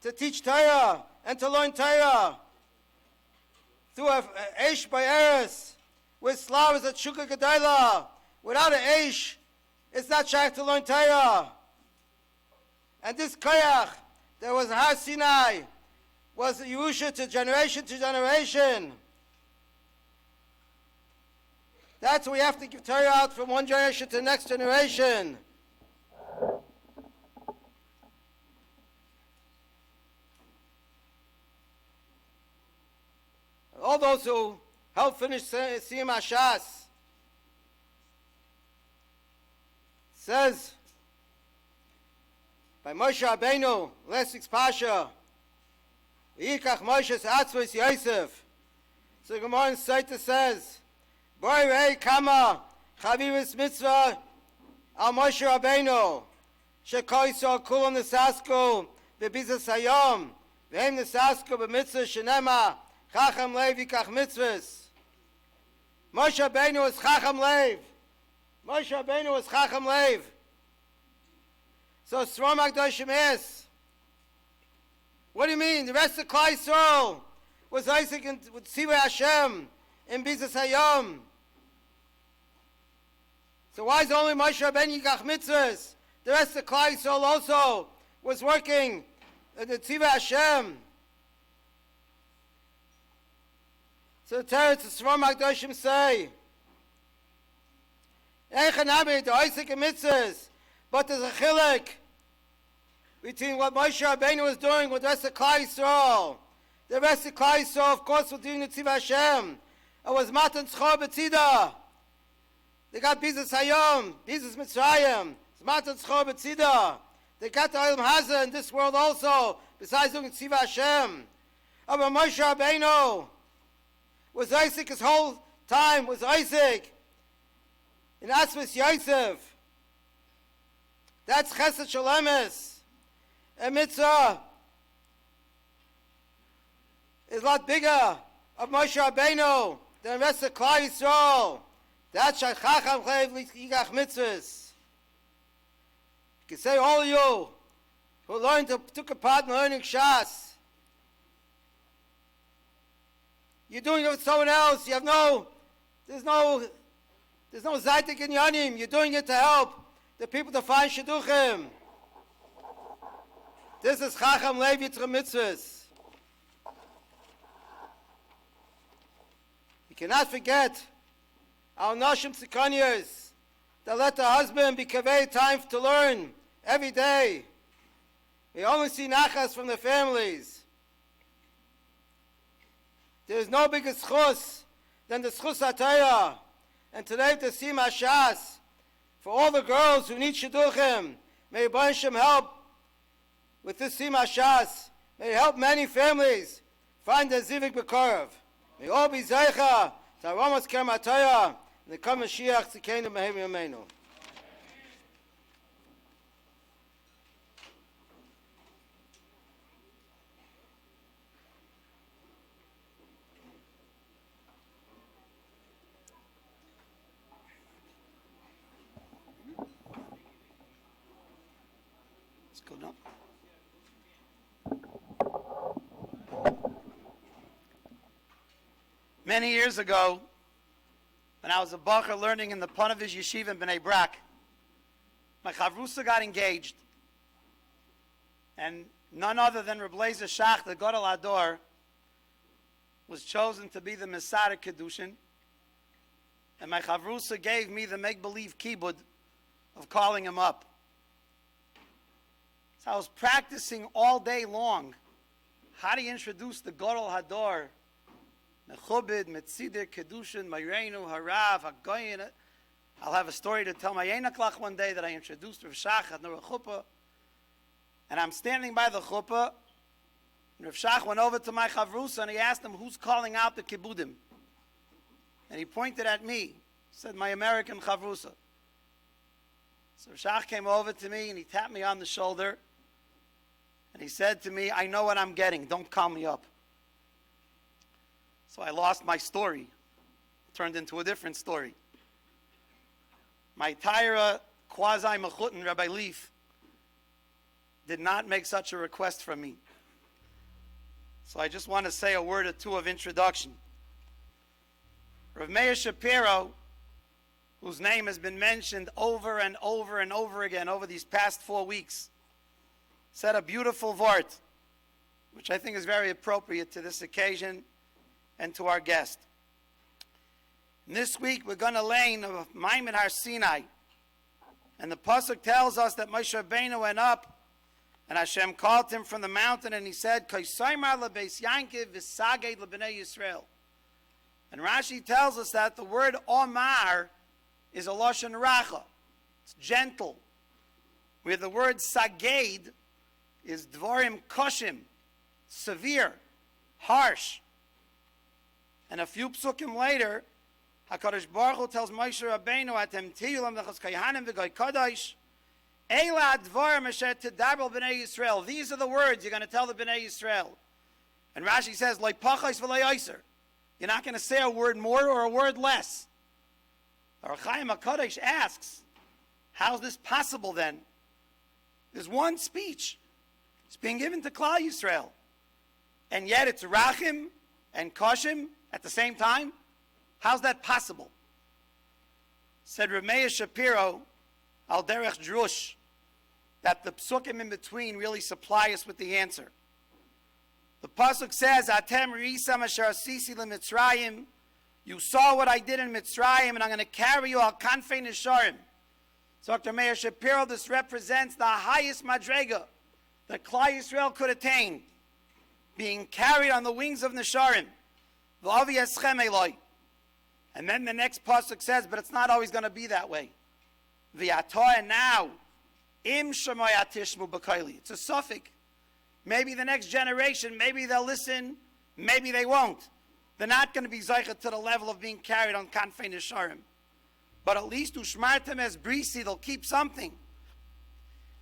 to teach Torah and to learn Torah through a Eish by Eretz with Slavs at Shukah Gedolah. Without an Eish, it's not shaykh to learn Torah. And this Koyach that was Har Sinai was Yerusha to generation. That's what we have to give Torah out from one generation to the next generation. All those who helped finish Siyum HaShas says by Moshe Rabbeinu, last week's Pasha, Yikach Moshe's Atzvos Yosef. So the Gemara in Saita says, Boi rei kama chavivus mitzvah al Moshe Rabbeinu shekol Yisrael kulam nesasko bebizas hayom v'hem nesasko b'mitzvah shenema chacham leiv yikach mitzvahs. Moshe Rabbeinu is chacham leiv. Moshe Rabbeinu is chacham leiv. So Srom HaKadoshim is, what do you mean? The rest of Klal Yisrael was Isaac and with Tzivah Hashem in Bizas Hayom. So why is only Moshe Rabbeinu Yikach Mitzvahs? The rest of Klal Yisrael also was working in the Tzivah Hashem. So the Teretz of Srom HaKadoshim say, Eichanami, the Isaac and Mitzvahs, but there's a chilek between what Moshe Rabbeinu was doing with the rest of Klal Yisrael. The rest of Klal Yisrael, of course, was doing the Tzivah Hashem. It was Matan Tzchor B'tzida. They got Bizas Hayom, Bizas Mitzrayim. It's Matan Tzchor B'tzida. They got the Olam Hazeh in this world also, besides doing Tzivah Hashem. But Moshe Rabbeinu was Isaac his whole time, was Isaac in Atzvos Yosef. That's Chesed Shalemis. A mitzvah is a lot bigger of Moshe Rabbeinu than the rest of Klal Yisrael. That's Shachacham Chayv Yigach Mitzvahs. You can say all of you who took a part in learning Shas, you're doing it with someone else. You have there's no Zaytik in Yanim. You're doing it to help the people to find Shidduchim. This is Chacham Lev Yitzchak Mitzvahs. You cannot forget our Nashim Tzikanyas that let the husband be kaveh time to learn every day. We only see nachas from the families. There is no bigger schus than the schus HaTorah. And today the Siyum HaShas for all the girls who need Shidduchim. May Yibon Hashem help with this Siyum HaShas. May it help many families find their Zivik B'Korov. May all be Zeicha to Aromas Kerem HaTorah and the Kom Mashiach Tzidkeinu Mehem Yameinu. Let's go now. Many years ago, when I was a bacher learning in the Ponevezh Yeshiva in Bnei Brak, my chavrusa got engaged, and none other than Reb Leizer Shach, the Gadol Hador, was chosen to be the Mesader Kedushin, and my chavrusa gave me the make-believe kibud of calling him up. So I was practicing all day long. How do you introduce the Gadol Hador? Mechubed, Metzider, Kedushin, Mayreinu, Harav, Hagoyin, I'll have a story to tell my 8 o'clock one day that I introduced Rav Shach at Nura Chuppah. And I'm standing by the chuppah, and Rav Shach went over to my chavrusa and he asked him, who's calling out the kibudim? And he pointed at me, said, my American chavrusa. So Rav Shach came over to me and he tapped me on the shoulder and he said to me, I know what I'm getting, don't call me up. So I lost my story, turned into a different story. My Tyra quasi-mechutin, Rabbi Leaf, did not make such a request from me. So I just want to say a word or two of introduction. Rav Meir Shapiro, whose name has been mentioned over and over and over again over these past 4 weeks, said a beautiful vort, which I think is very appropriate to this occasion and to our guest. And this week we're going to learn of Maimon Har Sinai. And the pasuk tells us that Moshe Rabbeinu went up and Hashem called him from the mountain and he said, Kaisaymar lebeis Yankiv v'saged lebnei Yisrael. And Rashi tells us that the word Omar is a Lashon Racha. It's gentle. Where the word Saged is Dvorim Koshim, severe, harsh. And a few psukim later, HaKadosh Baruch Hu tells Moshe Rabbeinu, Atem tiyulam v'chos kayhanim v'goy kodesh, Eila advarim asher tedabel b'nei Yisrael. These are the words you're going to tell the b'nei Yisrael. And Rashi says, Loi pachos v'loi oiser. You're not going to say a word more or a word less. Or Chaim HaKadosh asks, how's this possible then? There's one speech. It's being given to Klal Yisrael. And yet it's Rachim and Koshim at the same time? How's that possible? Said Rav Meir Shapiro, Al Derech Drush, that the psukim in between really supply us with the answer. The pasuk says, Atem risam asher asisi leMitzrayim. You saw what I did in Mitzrayim, and I'm going to carry you al kanfei nesharim. So Dr. Meir Shapiro, this represents the highest madrega that Klal Yisrael could attain, being carried on the wings of nesharim. V'avi eschem eloi. And then the next pasuk says, but it's not always going to be that way. V'yatoh, and now, im shemoy atishmu b'koili. It's a suffix. Maybe the next generation, maybe they'll listen, maybe they won't. They're not going to be zeichet to the level of being carried on kanfei nesharim. But at least ushmartem es brisi, they'll keep something.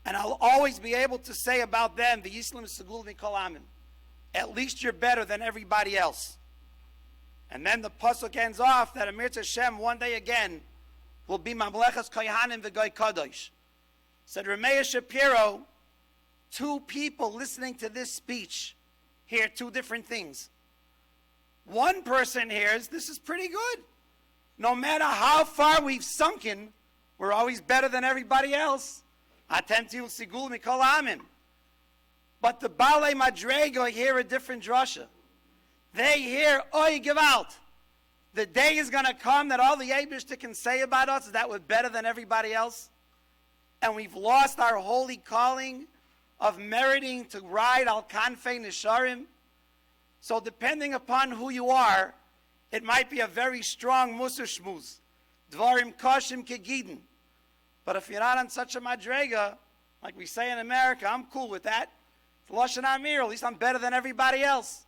And I'll always be able to say about them, v'yislim segul mikol amin. At least you're better than everybody else. And then the pasuk ends off that Amir Hashem one day again will be mamlechas kohanim v'goy kadosh. Said Rav Meir Shapiro, 2 people listening to this speech hear 2 different things. One person hears, this is pretty good. No matter how far we've sunken, we're always better than everybody else. Atem tiyul sigul mikol amim. But the Balei Madrego hear a different drasha. They hear, Oy Gewalt. The day is going to come that all the Eibishter can say about us is that we're better than everybody else. And we've lost our holy calling of meriting to ride al kanfei nesharim. So depending upon who you are, it might be a very strong musar shmuz. Dvarim koshim kegidin. But if you're not on such a madrega, like we say in America, I'm cool with that. It's Lashon Amir, at least I'm better than everybody else.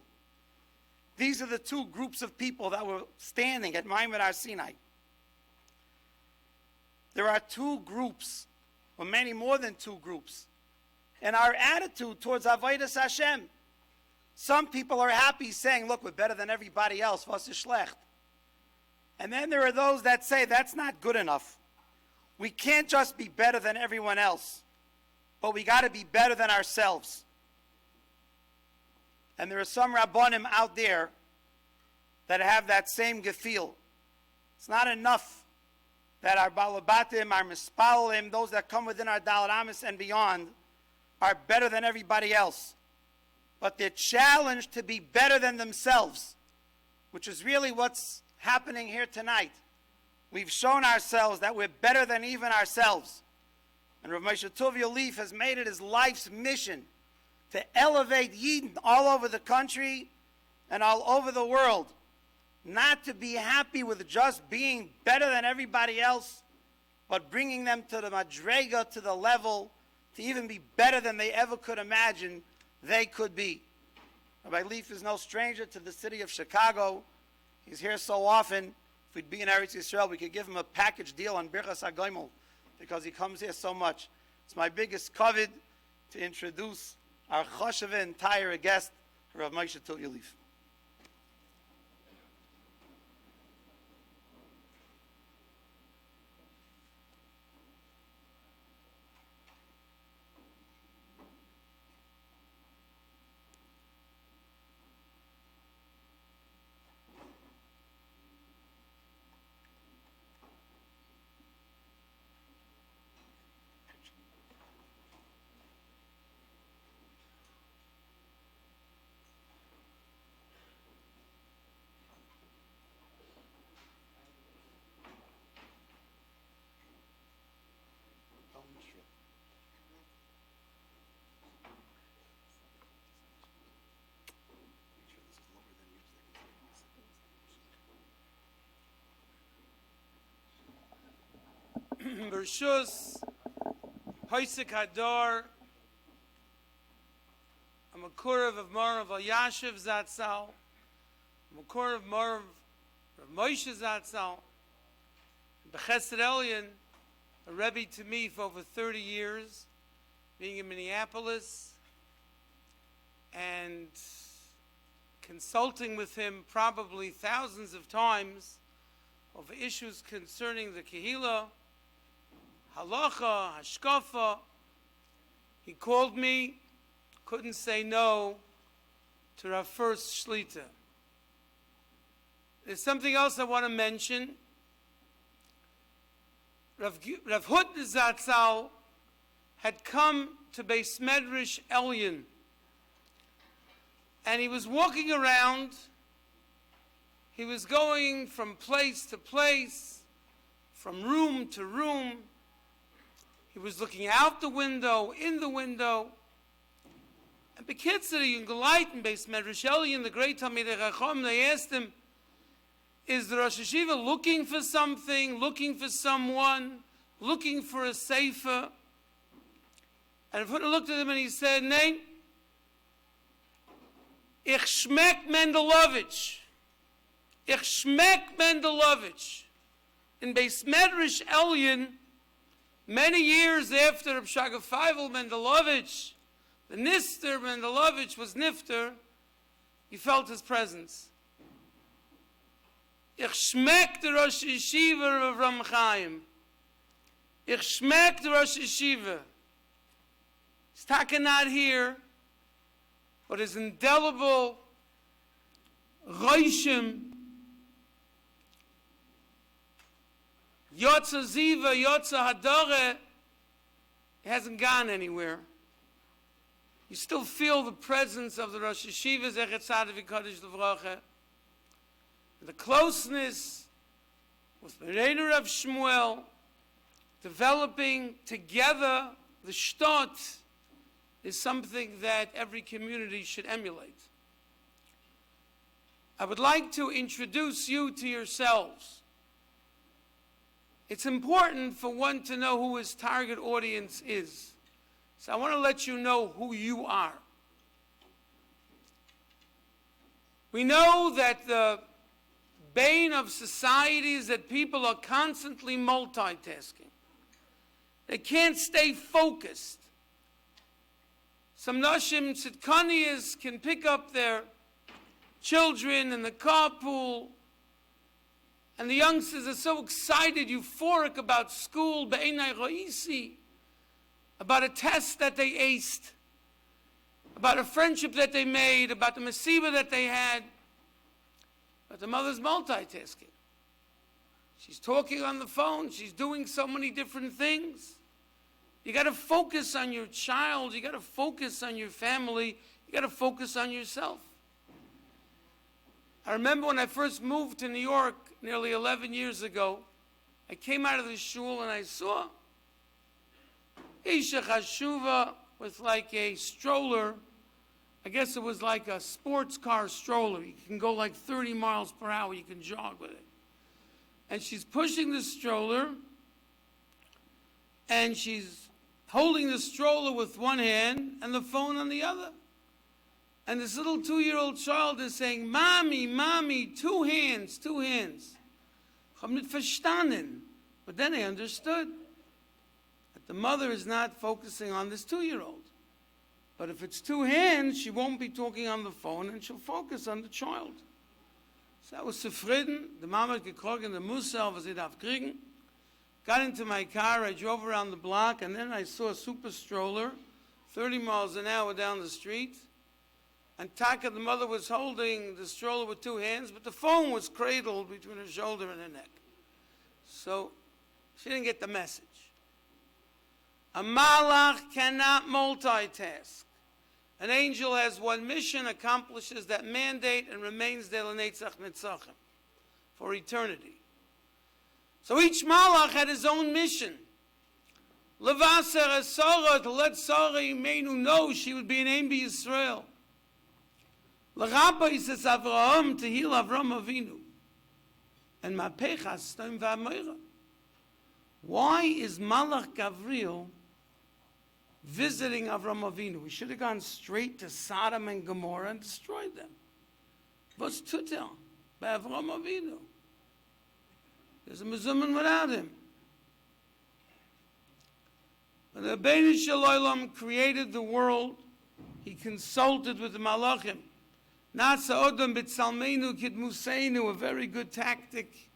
These are the 2 groups of people that were standing at Maimon Har Sinai. There are 2 groups, or many more than 2 groups, in our attitude towards Avodas Hashem. Some people are happy saying, look, we're better than everybody else, was ist schlecht. And then there are those that say, that's not good enough. We can't just be better than everyone else, but we got to be better than ourselves. And there are some Rabbonim out there that have that same gefühl. It's not enough that our Balabatim, our Mispalim, those that come within our Daled Amos and beyond, are better than everybody else. But they're challenged to be better than themselves, which is really what's happening here tonight. We've shown ourselves that we're better than even ourselves. And Rav Moshe Tuvia Leaf has made it his life's mission to elevate Yidden all over the country and all over the world, not to be happy with just being better than everybody else, but bringing them to the madrega, to the level, to even be better than they ever could imagine they could be. Rabbi Leaf is no stranger to the city of Chicago. He's here so often. If we'd be in Eretz Yisrael, we could give him a package deal on Birchas HaGoimel because he comes here so much. It's my biggest covet to introduce our Chosheva entire guest, Rav Moshe Tulya Leaf. Bershus, Paisik Hadar, a Makurav of Marav Al Yashiv Zatzal, a Makurav of Marav of Moshe Zatzal, Bechesed Elyon, a Rebbe to me for over 30 years, being in Minneapolis, and consulting with him probably thousands of times over issues concerning the Kehillah, Halacha, Hashkafa. He called me, couldn't say no to our first Shlita. There's something else I want to mention. Rav Hut Zatzal had come to Beis Medrash Elyon, and he was walking around. He was going from place to place, from room to room. He was looking out the window, in the window. And the kids that are in Geleiten, Beis Medrash Elyon, the great Talmidei Chacham, they asked him, is the Rosh Hashiva looking for something, looking for someone, looking for a sefer? And Rav looked at him and he said, "Nein, ich schmeck Mendelovich. Ich schmeck Mendelovich." In Beis Medrash Elyon, many years after Reb Shaga Feivel Mendelovich, the Nister Mendelovich was Nifter, he felt his presence. Ich schmeck the Rosh Yeshiva of Ram Chaim. Ich schmeck the Rosh Yeshiva. He's talking not here, but his indelible Roshim, Yotza Ziva, Yotza Hadare, it hasn't gone anywhere. You still feel the presence of the Rosh Yeshiva, Zechet Tzaddik V'Kodesh L'Vrocha. The closeness with Mereinu Rav Shmuel, developing together the shtot, is something that every community should emulate. I would like to introduce you to yourselves. It's important for one to know who his target audience is. So I want to let you know who you are. We know that the bane of society is that people are constantly multitasking. They can't stay focused. Some Nashim Tzidkaniyas can pick up their children in the carpool, and the youngsters are so excited, euphoric about school, be'enai ra'isi, about a test that they aced, about a friendship that they made, about the masiba that they had. But the mother's multitasking. She's talking on the phone. She's doing so many different things. You got to focus on your child. You got to focus on your family. You got to focus on yourself. I remember when I first moved to New York nearly 11 years ago, I came out of the shul and I saw Isha Chashuva with like a stroller. I guess it was like a sports car stroller. You can go like 30 miles per hour. You can jog with it. And she's pushing the stroller and she's holding the stroller with one hand and the phone on the other. And this little 2-year-old child is saying, Mommy, Mommy, 2 hands, 2 hands. Ich habe nicht verstanden. But then I understood that the mother is not focusing on this 2-year-old. But if it's 2 hands, she won't be talking on the phone and she'll focus on the child. So I was zufrieden. The mama had gekrogen, the Musa, was sie darf kriegen. Got into my car, I drove around the block, and then I saw a super stroller, 30 miles an hour down the street. And Taka, the mother, was holding the stroller with 2 hands, but the phone was cradled between her shoulder and her neck. So she didn't get the message. A malach cannot multitask. An angel has one mission, accomplishes that mandate, and remains there l'netzach netzachim, for eternity. So each malach had his own mission. Levaser esara, to let Sarah Imenu know she would be an Ein B'Yisrael. L'rabba says Avraham, to heal Avram Avinu. And Mapechas Stom V'Amoira. Why is Malach Gavriel visiting Avram Avinu? We should have gone straight to Sodom and Gomorrah and destroyed them. What's tutel by Avram Avinu? There's a Mezuman without him. When the Rebbeinu Shalom created the world, he consulted with the Malachim. Nasa Odom B'Tzalmeinu Kid Museinu, a very good tactic.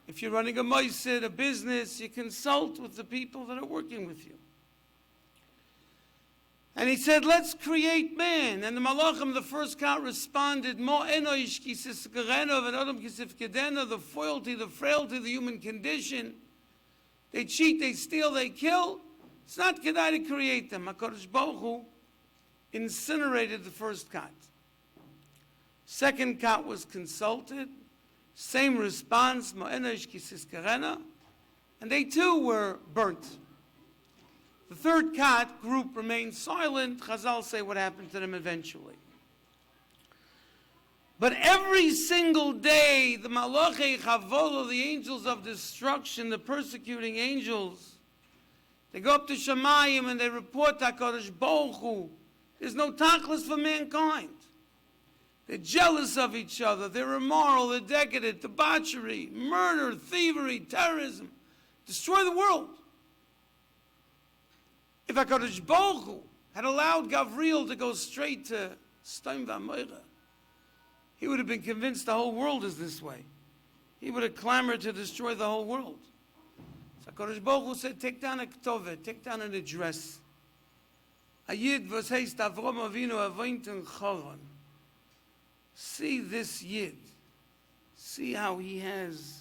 If you're running a moisid, a business, you consult with the people that are working with you. And he said, let's create man. And the Malachim, the first count, responded, Mo enoish ki siskereno v'nodom ki sifkedeno, the foilty, the frailty of the human condition. They cheat, they steal, they kill. It's not kedai to create them. HaKadosh Baruch Hu incinerated the first cut. Second cut was consulted. Same response, Mo enoish ki siskereno. And they too were burnt. The third cat group remained silent. Chazal say what happened to them eventually. But every single day, the Malachei Chavolo, the angels of destruction, the persecuting angels, they go up to Shemayim and they report HaKadosh Baruch Hu. There's no tachlis for mankind. They're jealous of each other. They're immoral, they're decadent, debauchery, murder, thievery, terrorism. Destroy the world. If HaKadosh Baruch Hu had allowed Gavriel to go straight to Stom V'Amoira, he would have been convinced the whole world is this way. He would have clamored to destroy the whole world. So HaKadosh Baruch Hu said, take down a ktovet, take down an address. A yid was heist Avram Avinu avoint in Choron. See this yid. See how he has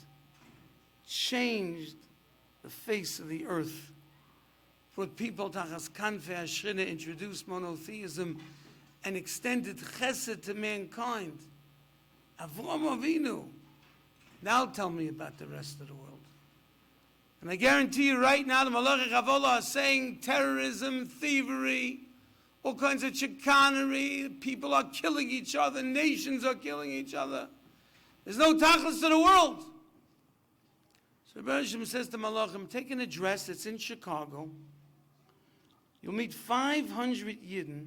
changed the face of the earth. Brought people tachas kanfei Hashrina, introduced monotheism, and extended chesed to mankind. Avram Avinu. Now tell me about the rest of the world. And I guarantee you right now, the Malachei Chavola are saying terrorism, thievery, all kinds of chicanery. People are killing each other. Nations are killing each other. There's no tachlis to the world. So Rebbe Hashem says to Malachim, take an address. It's in Chicago. You'll meet 500 Yidden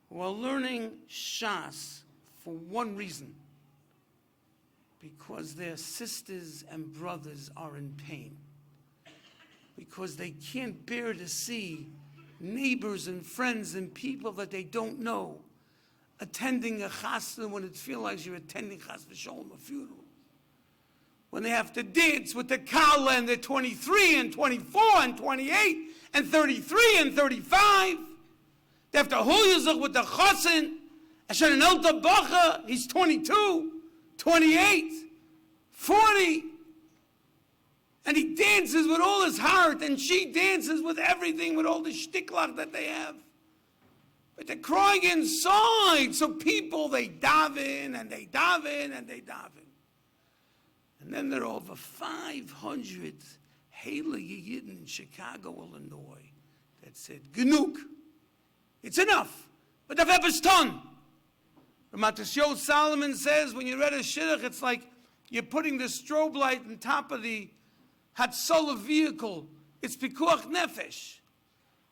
who are learning Shas for one reason. Because their sisters and brothers are in pain. Because they can't bear to see neighbors and friends and people that they don't know attending a chasna when it feels like you're attending chas v'sholom, a funeral. When they have to dance with the kala and they're 23 and 24 and 28 and 33 and 35. They have to hulyazach with the chosin. Asher an elta bacha, he's 22, 28, 40. And he dances with all his heart, and she dances with everything, with all the shtiklach that they have. But they're crying inside. So people, they daven, and they daven, and they daven. And then there are over 500 Heilige Yidden in Chicago, Illinois, that said, Genug. It's enough. But the Rebbe's ton. Ramat Solomon says, when you read a shidduch, it's like you're putting the strobe light on top of the Hatzalah vehicle it's Pikuach Nefesh.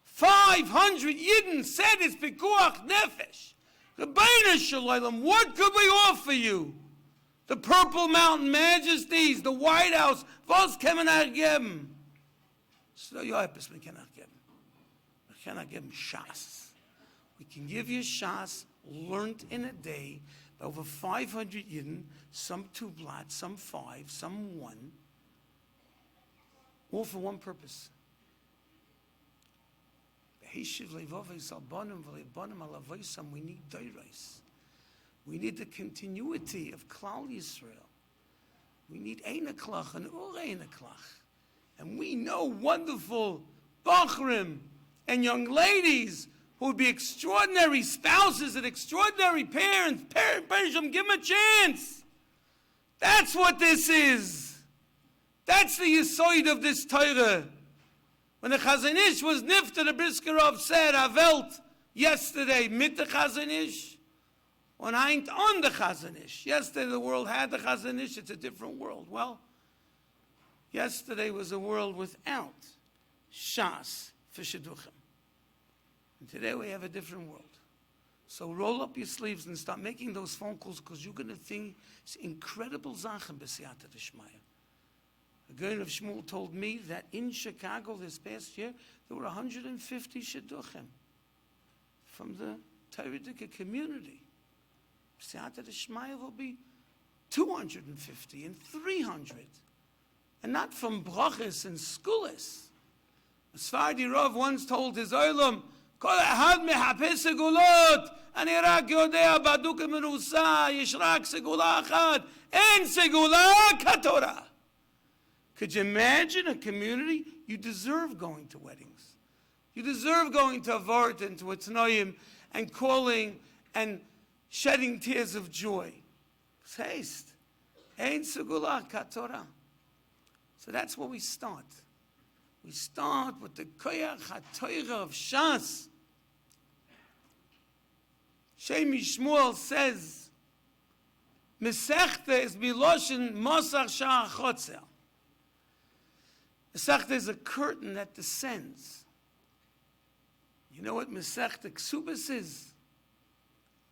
500 Yidden said it's Pikuach Nefesh. Rebbeinu Shalom, what could we offer you? The Purple Mountain Majesties, the White House, was können wir geben? So, ja, etwas wir können geben. Wir können geben Shas. We can give you Shas, learned in a day, by over 500 Yidden, some 2 blot, some 5, some 1, all for one purpose. We need Deiros. We need the continuity of Klal Yisrael. We need Einaklach and Ur Einaklach. And we know wonderful Bachrim and young ladies who would be extraordinary spouses and extraordinary parents. Parents, give them a chance. That's what this is. That's the Yisoid of this Torah. When the Chazon Ish was nifter, the Briskerov said, Welt yesterday, mit the Chazon Ish, und heint on the Chazon Ish. Yesterday the world had the Chazon Ish, it's a different world. Well, yesterday was a world without Shas for Shidduchim. And today we have a different world. So roll up your sleeves and start making those phone calls, because you're going to think it's incredible Zachem b'siyata d'shmaya. The Goyen of Shmuel told me that in Chicago this past year, there were 150 Shidduchim from the Torah community. B'siyata d'shmaya will be 250 and 300. And not from brachas and skulas. Sfardi Rav once told his Olam, Kol echad mehapes segulot, ani rak yodea baduk merusa, yesh rak segula achad, en segula katorah. Could you imagine a community? You deserve going to weddings. You deserve going to Avart and to Atnoyim and calling and shedding tears of joy. Haste. Ein segula katorah. So that's where we start. We start with the Koyach HaTorah of Shas. Shemi Shmuel says, Mesechta is Miloshin Mosach Shah Chotzer. Mesechta is a curtain that descends. You know what Mesechta Ksubas is?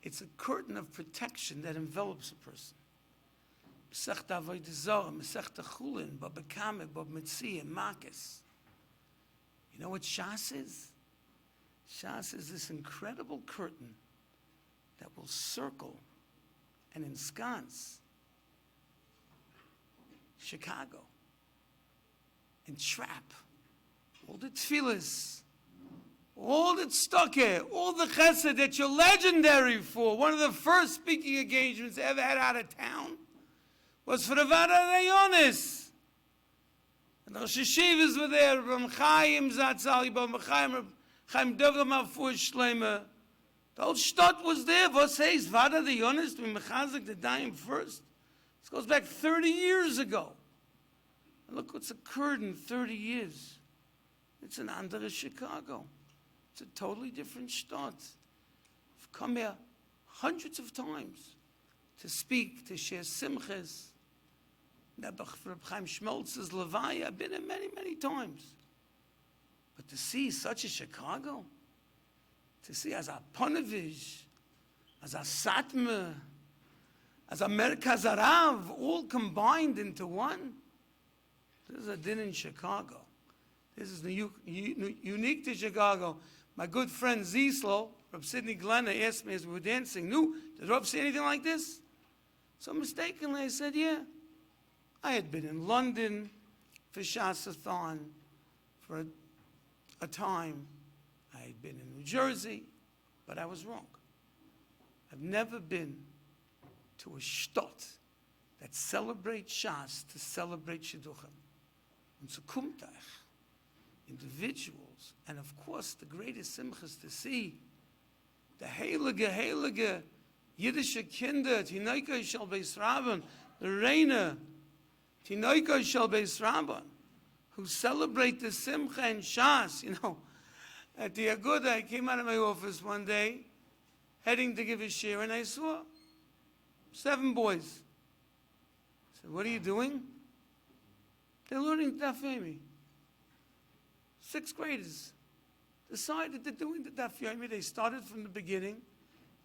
It's a curtain of protection that envelops a person. Mesechta Avodah Zarah, Mesechta Chulin, Bab Kamek, Bab Metzia, Makis. You know what Shas is? Shas is this incredible curtain that will circle and ensconce Chicago and trap all the tefillas, all the tzedakah, all the chesed that you're legendary for. One of the first speaking engagements I ever had out of town was for the Vada Rayonis. And the Rosh Hashivas were there, Ram Chaim Zatzal, Ram Chaim Dovla Mafur Shleima. The whole shtot was there. What says Vada the Yonis, we mechazik the dying first. This goes back 30 years ago. And look what's occurred in 30 years. It's an andere Chicago. It's a totally different shtot. I've come here hundreds of times to speak, to share simchas. Reb Chaim Schmelz's Levaya, I've been there many, many times. But to see such a Chicago, to see as a Ponevezh, as a Satmar, as a Merkaz Arav, all combined into one, this is a din in Chicago. This is unique to Chicago. My good friend Zislo, Reb Sidney Glenna, asked me as we were dancing, did Reb see anything like this? So mistakenly I said, yeah. I had been in London for Shasathon for a time. I had been in New Jersey, but I was wrong. I've never been to a shtot that celebrates Shas to celebrate Shidduchim. And so kumtach, individuals, and of course the greatest simchas to see the heilige Yiddish Kinder, Tinoika Shel Beis Rabban, the Reina, Tinoika Shel Beis Rabban, who celebrate the Simcha and Shas. You know, at the Aguda, I came out of my office one day, heading to give a shir, and I saw 7 boys. I said, what are you doing? They're learning Daf Yomi. Sixth graders decided they're doing the Daf Yomi. They started from the beginning.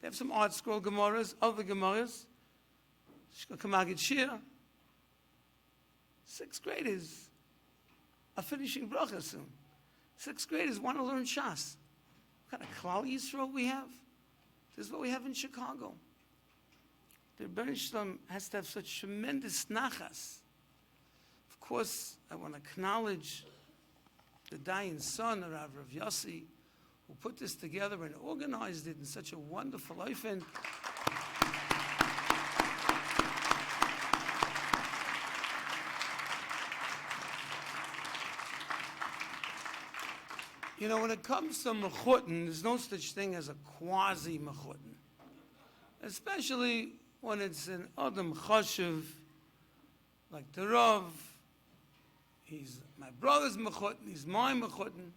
They have some art scroll Gemaras, other Gemaras. Kamagid Shir. Sixth graders are finishing bracha soon. Sixth graders want to learn Shas. What kind of Klal Yisrael we have? This is what we have in Chicago. The Rebbeinu Shalom has to have such tremendous nachas. Of course, I want to acknowledge the dying son of Rav Yossi, who put this together and organized it in such a wonderful life. And you know, when it comes to mechutin, there's no such thing as a quasi-mechutin. Especially when it's an Adam Chashiv, like the Rav. He's my brother's mechutin, he's my mechutin.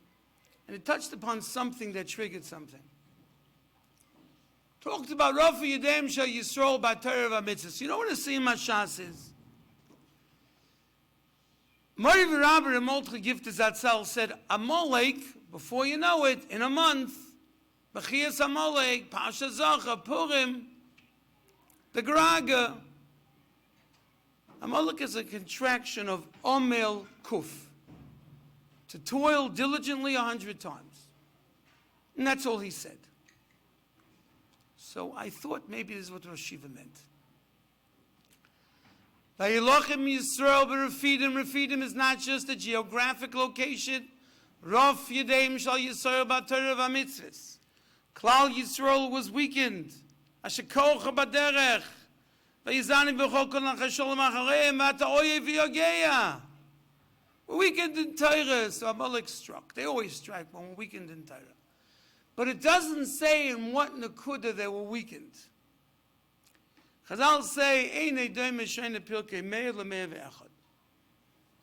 And it touched upon something that triggered something. Talked about Rafi Yedem Shal Yisrael B'Torah V'Mitzvos. You know what a Siyum HaShas is? Mori V'Rabbi Remoltcha Giftes Atzel said, Amalek, before you know it, in a month, B'Chias Amalek, Pasha Zacha, Purim, the Graga. Amalek is a contraction of Omel Kuf, to toil diligently 100 times. And that's all he said. So I thought maybe this is what Rosh Shiva meant. Vayilochem Yisrael b'Refidim. Refidim is not just a geographic location. Raf Yedeim Shal Yisrael B'Torah V'Mitzvos. Klal Yisrael was weakened. Asher kocha b'derech. Vayizani b'chol kol nachashol machareim v'ata oyev v'yogeya. We're weakened in Torah, so Amalek struck. They always strike when we're weakened in Torah. But it doesn't say in what Nakuda they were weakened. Chazal say,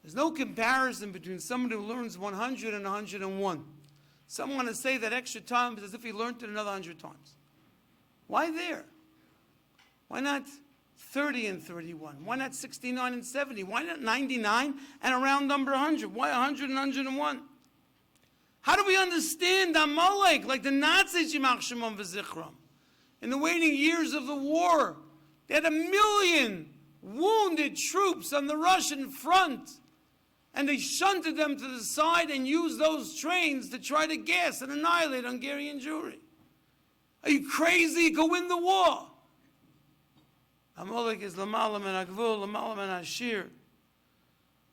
there's no comparison between someone who learns 100 and 101. Some want to say that extra time is as if he learned it another 100 times. Why there? Why not 30 and 31? Why not 69 and 70? Why not 99 and a round number 100? Why 100 and 101? How do we understand Amalek, like the Nazis, Yimach Shemam V'Zichram? In the waiting years of the war, they had 1 million wounded troops on the Russian front, and they shunted them to the side and used those trains to try to gas and annihilate Hungarian Jewry. Are you crazy? Go win the war. Amalek is Lamalam and Agvul, Lamalam and Ashir.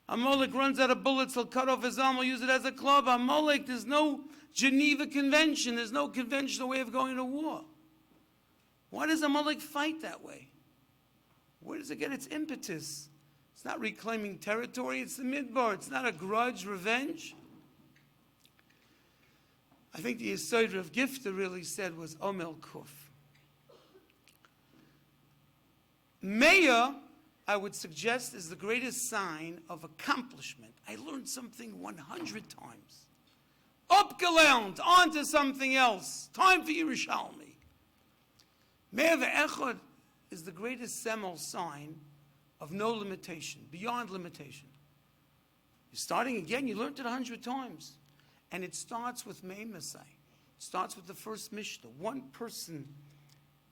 Amalek runs out of bullets, he'll cut off his arm, he'll use it as a club. Amalek, there's no Geneva Convention, there's no conventional way of going to war. Why does Amalek fight that way? Where does it get its impetus? It's not reclaiming territory, it's the Midbar, it's not a grudge, revenge. I think the Yesod of Gifta really said was Omel Kuf. Meah, I would suggest, is the greatest sign of accomplishment. I learned something 100 times. Upgelernt, on to something else. Time for Yerushalmi. Meah ve'echad is the greatest semel sign of no limitation, beyond limitation. You're starting again, you learned it 100 times. And it starts with Mei Masai. It starts with the first Mishnah. One person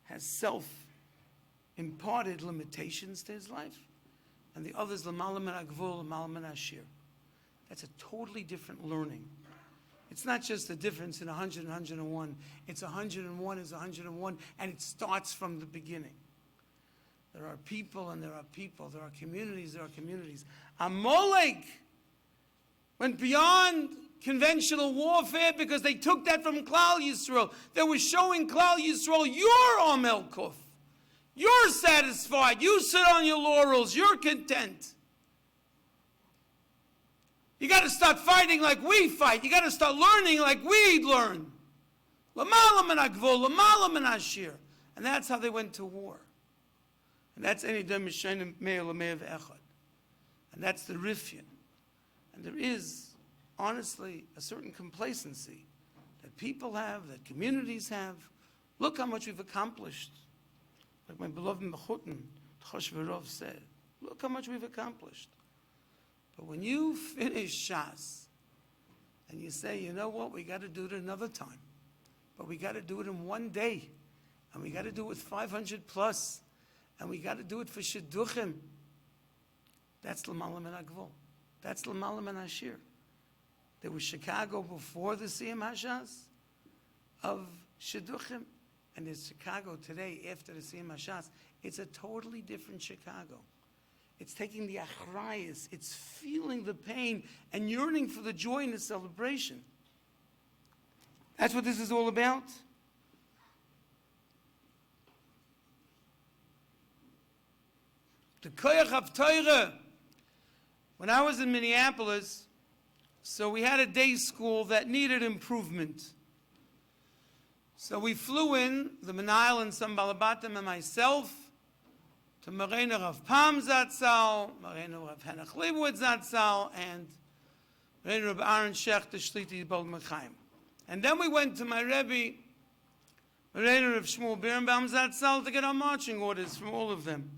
has self-imparted limitations to his life, and the other is L'malam and Agvul, L'malam and Ashir. That's a totally different learning. It's not just the difference in 100 and 101. It's 101 is 101, and it starts from the beginning. There are people and there are people. There are communities, there are communities. Amalek went beyond conventional warfare because they took that from Klal Yisrael. They were showing Klal Yisrael, you're Omel Kuf. You're satisfied. You sit on your laurels. You're content. You got to start fighting like we fight. You got to start learning like we learn. L'malam and Agvul, L'malam and Ashir. And that's how they went to war. And that's any Demishenim Me'el Me'ev Echad. And that's the Rifyan. And there is, honestly, a certain complacency that people have, that communities have. Look how much we've accomplished. Like my beloved Mechutin, Choshverov said, look how much we've accomplished. But when you finish Shas, and you say, you know what, we got to do it another time. But we got to do it in one day. And we got to do it with 500 plus. And we got to do it for Shidduchim. That's L'malam and Agvul. That's L'malam and Ashir. There was Chicago before the Siyum Hashas of Shidduchim. And there's Chicago today after the Siyum Hashas. It's a totally different Chicago. It's taking the achrayas. It's feeling the pain and yearning for the joy and the celebration. That's what this is all about. The koyach of Torah. When I was in Minneapolis, so we had a day school that needed improvement. So we flew in, the Menayel and some Balabatim and myself, to Marina Rav Pam Zatzal, Marina Rav Henach Leibowitz Zatzal, and Marina Rav Aaron Shech, the Shliti Yibol Mechaim. And then we went to my Rebbe, Marina Rav Shmuel Birnbaum Zatzal, to get our marching orders from all of them.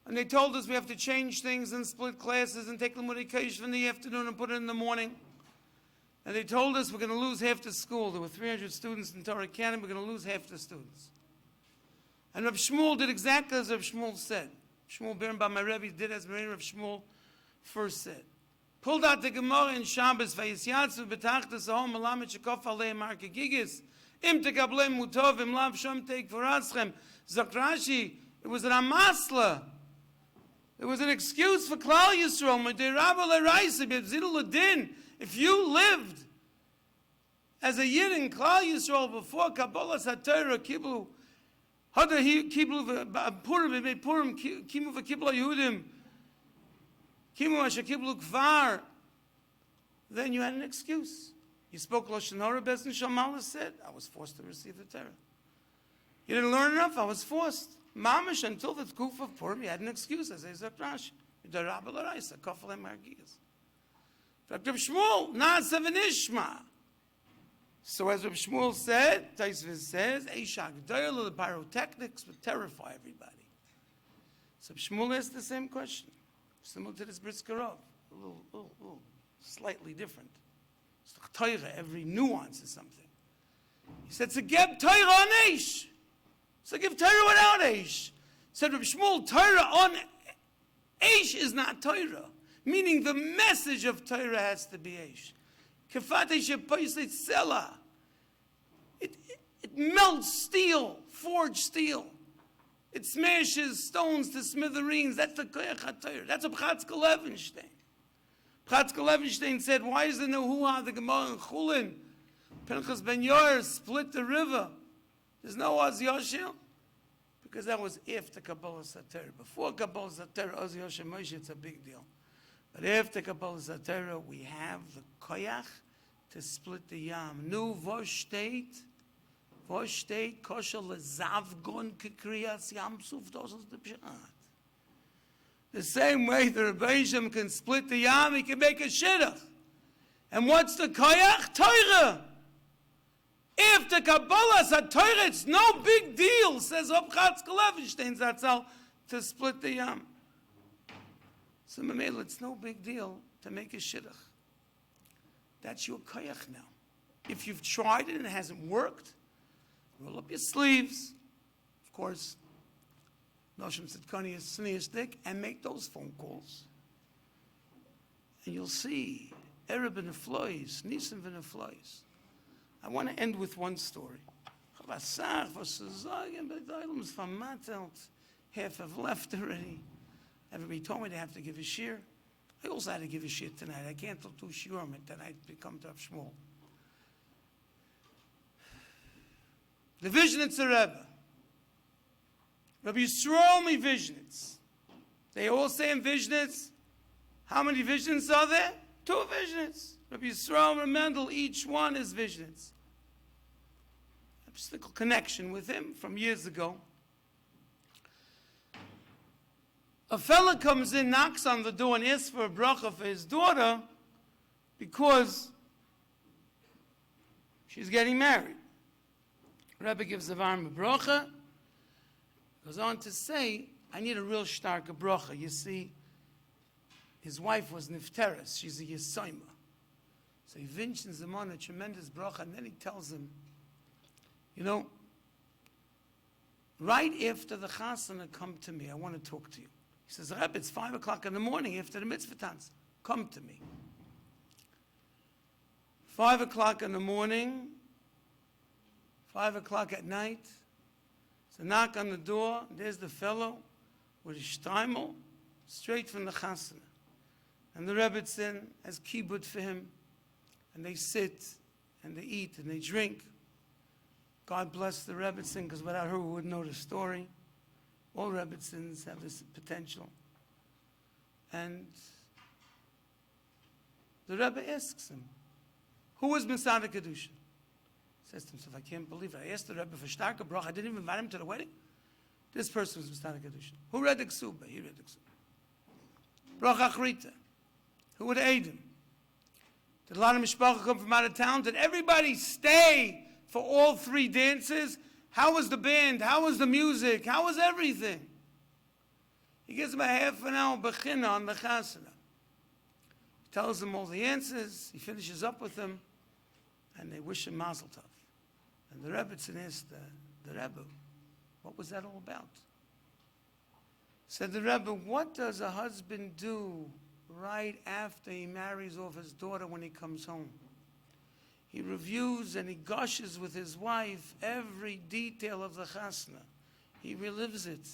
And they told us we have to change things and split classes and take Limudei Kodesh in the afternoon and put it in the morning. And they told us we're going to lose half the school. There were 300 students in Torah Academy. We're going to lose half the students. And Rav Shmuel did exactly as Rav Shmuel said. Shmuel Birnbaum, my Rebbe, did as Rav Shmuel first said. Pulled out the Gemara in Shabbos, Vayisyatzu betachtas ahom melamed shekof aleim marke gigis, im tekablem mutov, im lav shom teik v'ratzchem. Zok Rashi, it was an amasla. It was an excuse for Klal Yisrael. If you lived as a Yid in Klal Yisrael before Kabbalah Satorah Kiblu, Purim, Kimu v'Kibla Yehudim, Kimu Asher Kiblu Kvar, then you had an excuse. You spoke Lashon Hara, Beis Shalmala said, I was forced to receive the Torah. You didn't learn enough, I was forced. Mamish, until the Kuf of Purim, you had an excuse, as I said, Rashi. Dr. Shmuel, not seven Ishma. So as Reb Shmuel said, Taisviz says, Eishak Doyle, the pyrotechnics would terrify everybody. So Shmuel asked the same question, similar to this Bris Karov, a little slightly different. It's the Torah, every nuance is something. He said, Segeb Torah on Eish. So give Torah without Eish. Said Reb Shmuel, Torah on Eish is not Torah. Meaning the message of Torah has to be Eish. Kefate shepoiset sela. It melts steel, forged steel. It smashes stones to smithereens. That's the Koyach HaTorah. That's what Chatzkel Levenstein. Chatzkel Levenstein said, why is there no hoo-ha, the Gemara in Chulin? Pinchas ben Yair split the river. There's no Oz Yoshel? Because that was after Kabbalah Satorah. Before Kabbalah Satorah, Oz Yoshel Moshe, it's a big deal. But after Kabbalah Satorah, we have the Koyach to split the Yam. Nu Vosh State, Kosher Lezavgon Kikriyas Yam Suf, those are the Pshat. The same way the Rebbe Shem can split the Yam, he can make a Shidduch. And what's the Koyach? Torah. After Kabbalah Satorah, it's no big deal, says Reb Chatzkel Levenstein Zatzal, to split the Yam. So Mamela, it's no big deal to make a Shidduch. That's your koyach now. If you've tried it and it hasn't worked, roll up your sleeves. Of course, Noshem Tzidkani is sneistic, and make those phone calls. And you'll see, Ereb and the Floys, Nisim and the Floys. I want to end with one story. Half have left already. Everybody told me they have to give a shir. I also had to give a shir tonight. I can't do shiurim tonight to come to Rav Shmuel. The Vishnitz Rebbe. Rabbi Yisrael me Vishnitz. They all say in Vishnitz. How many Vishnitz are there? 2 Vishnitz. Rabbi Yisrael and Mendel, each one is Vishnitz. I have a connection with him from years ago. A fella comes in, knocks on the door, and asks for a bracha for his daughter because she's getting married. Rebbe gives the varm a bracha, goes on to say, I need a real stark bracha. You see, his wife was nifteres, she's a yisoima. So he vinches him on a tremendous bracha, and then he tells him, you know, right after the chasana, come to me. I want to talk to you. He says, Rebbe, it's 5 o'clock in the morning after the mitzvah tanz. Come to me. 5 o'clock in the morning, 5 o'clock at night. It's a knock on the door. There's the fellow with his shteimel, straight from the chasana. And the Rebbetzin has kibbut for him. And they sit, and they eat, and they drink. God bless the Rebbetzin, because without her we wouldn't know the story. All Rebbetzins have this potential. And the Rebbe asks him, who was Masada Kedusha? He says to himself, I can't believe it. I asked the Rebbe for starke bracha. I didn't even invite him to the wedding. This person was Masada Kedusha. Who read the Ksuba? He read the Ksuba. Bracha Achrita. Who would aid him? Did a lot of mishpacha come from out of town? Did everybody stay for all 3 dances? How was the band? How was the music? How was everything? He gives him a half an hour bechina on the chasana. He tells them all the answers. He finishes up with them, and they wish him mazel tov. And the Rebbetzin asked the Rebbe, what was that all about? Said the Rebbe, what does a husband do right after he marries off his daughter when he comes home? He reviews and he gushes with his wife every detail of the chasna. He relives it,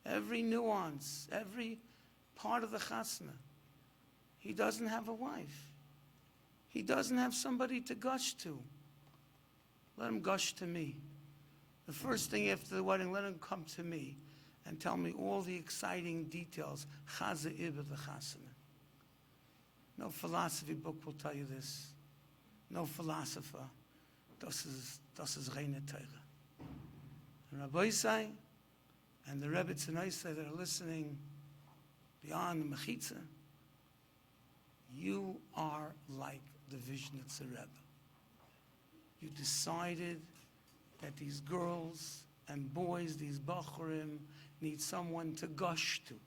every nuance, every part of the chasna. He doesn't have a wife. He doesn't have somebody to gush to. Let him gush to me. The first thing after the wedding, let him come to me and tell me all the exciting details. Chaza Ibn the chasna. No philosophy book will tell you this. No philosopher. Das is reine Torah. And Rabbi Isai and the Rebbetzin Isai that are listening beyond the Mechitza, you are like the Vishnitzer Rebbe. You decided that these girls and boys, these Bachurim, need someone to gush to.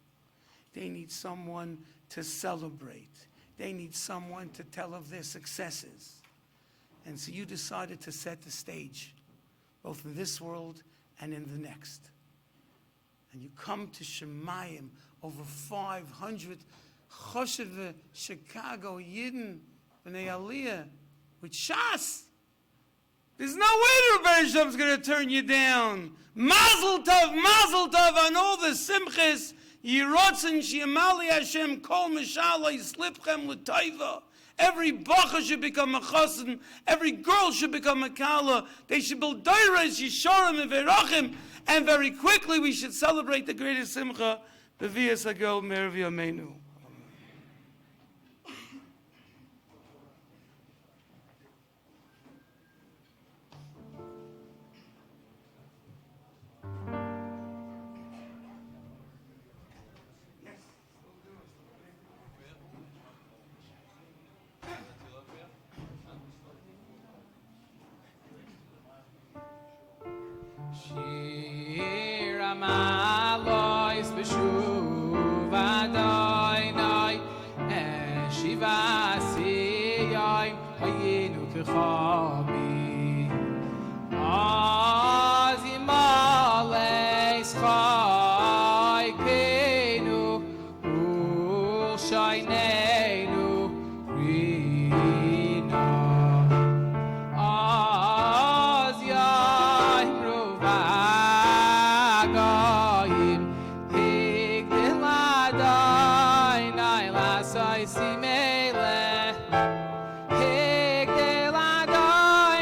They need someone to celebrate. They need someone to tell of their successes. And so you decided to set the stage, both in this world and in the next. And you come to Shemayim, over 500 Choshev Chicago Yidden, B'nai Aliyah, with Shas. There's no way the Rebbe Sham's going to turn you down. Mazel tov on all the simches. Yirotzen Shemali Hashem Kol Mishala Yislipchem L'Taiva. Every bacha should become a chassan. Every girl should become a kala. They should build doiros, yisharim, and verachim. And very quickly we should celebrate the greatest simcha, B'vias Hagel Me'er V'Yameinu. Shir Amalois B'shuv Adonai Shiva Siyim Hayinu K'chami Az Yimaleis Chai Keinu U'Shaineinu Rina Az Yimru V'Agayim Higdil Adonai L'Asai Simele Higdil Adonai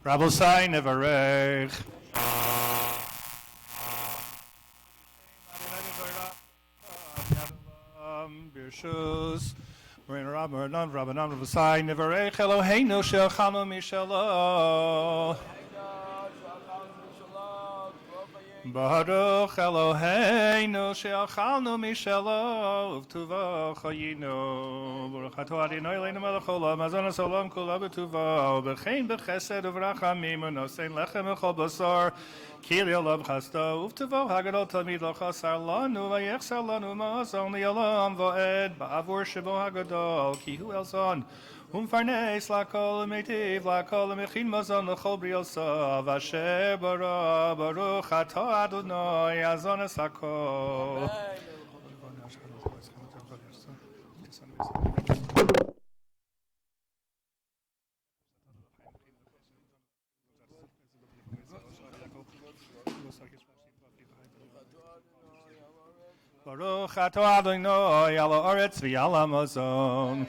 Rabosai nevarech. Birshus. Rabbanan Rabosai nevarech Eloheinu shelchanu mishelo. Baruch Eloheinu she'achalnu mishelo v'tuva chayinu Baruch atah Adonai Eloheinu melech olam hazonos olam kula b'tuva b'chein b'chesed u'v'rachamim u'nosein lechem v'chol basar kili olam chasdo v'tuva hagadol tamid lo chasar lanu v'yechsar lanu ma'azon li'olam v'ed ba'avur shebo hagadol ki hu elzon Umfarnes lakol meitiv lakol mechin mazon lechol briosa vasher bara baruch atah Adonai azones hakol. Baruch atah Adonai ala oretz v'yala mazon.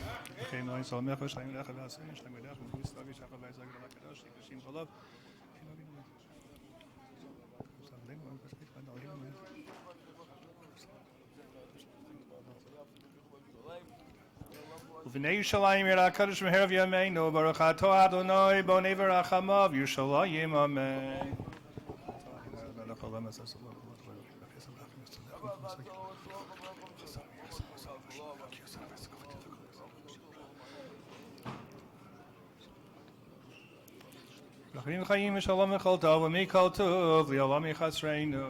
V'nei Yerushalayim yirah kadosh me'herav yameinu Baruch atah Adonai bonei v'rachamav Yerushalayim amen. L'chaim v'chaim v'shalom v'chol tov v'mikol tov li'olam yichasreinu.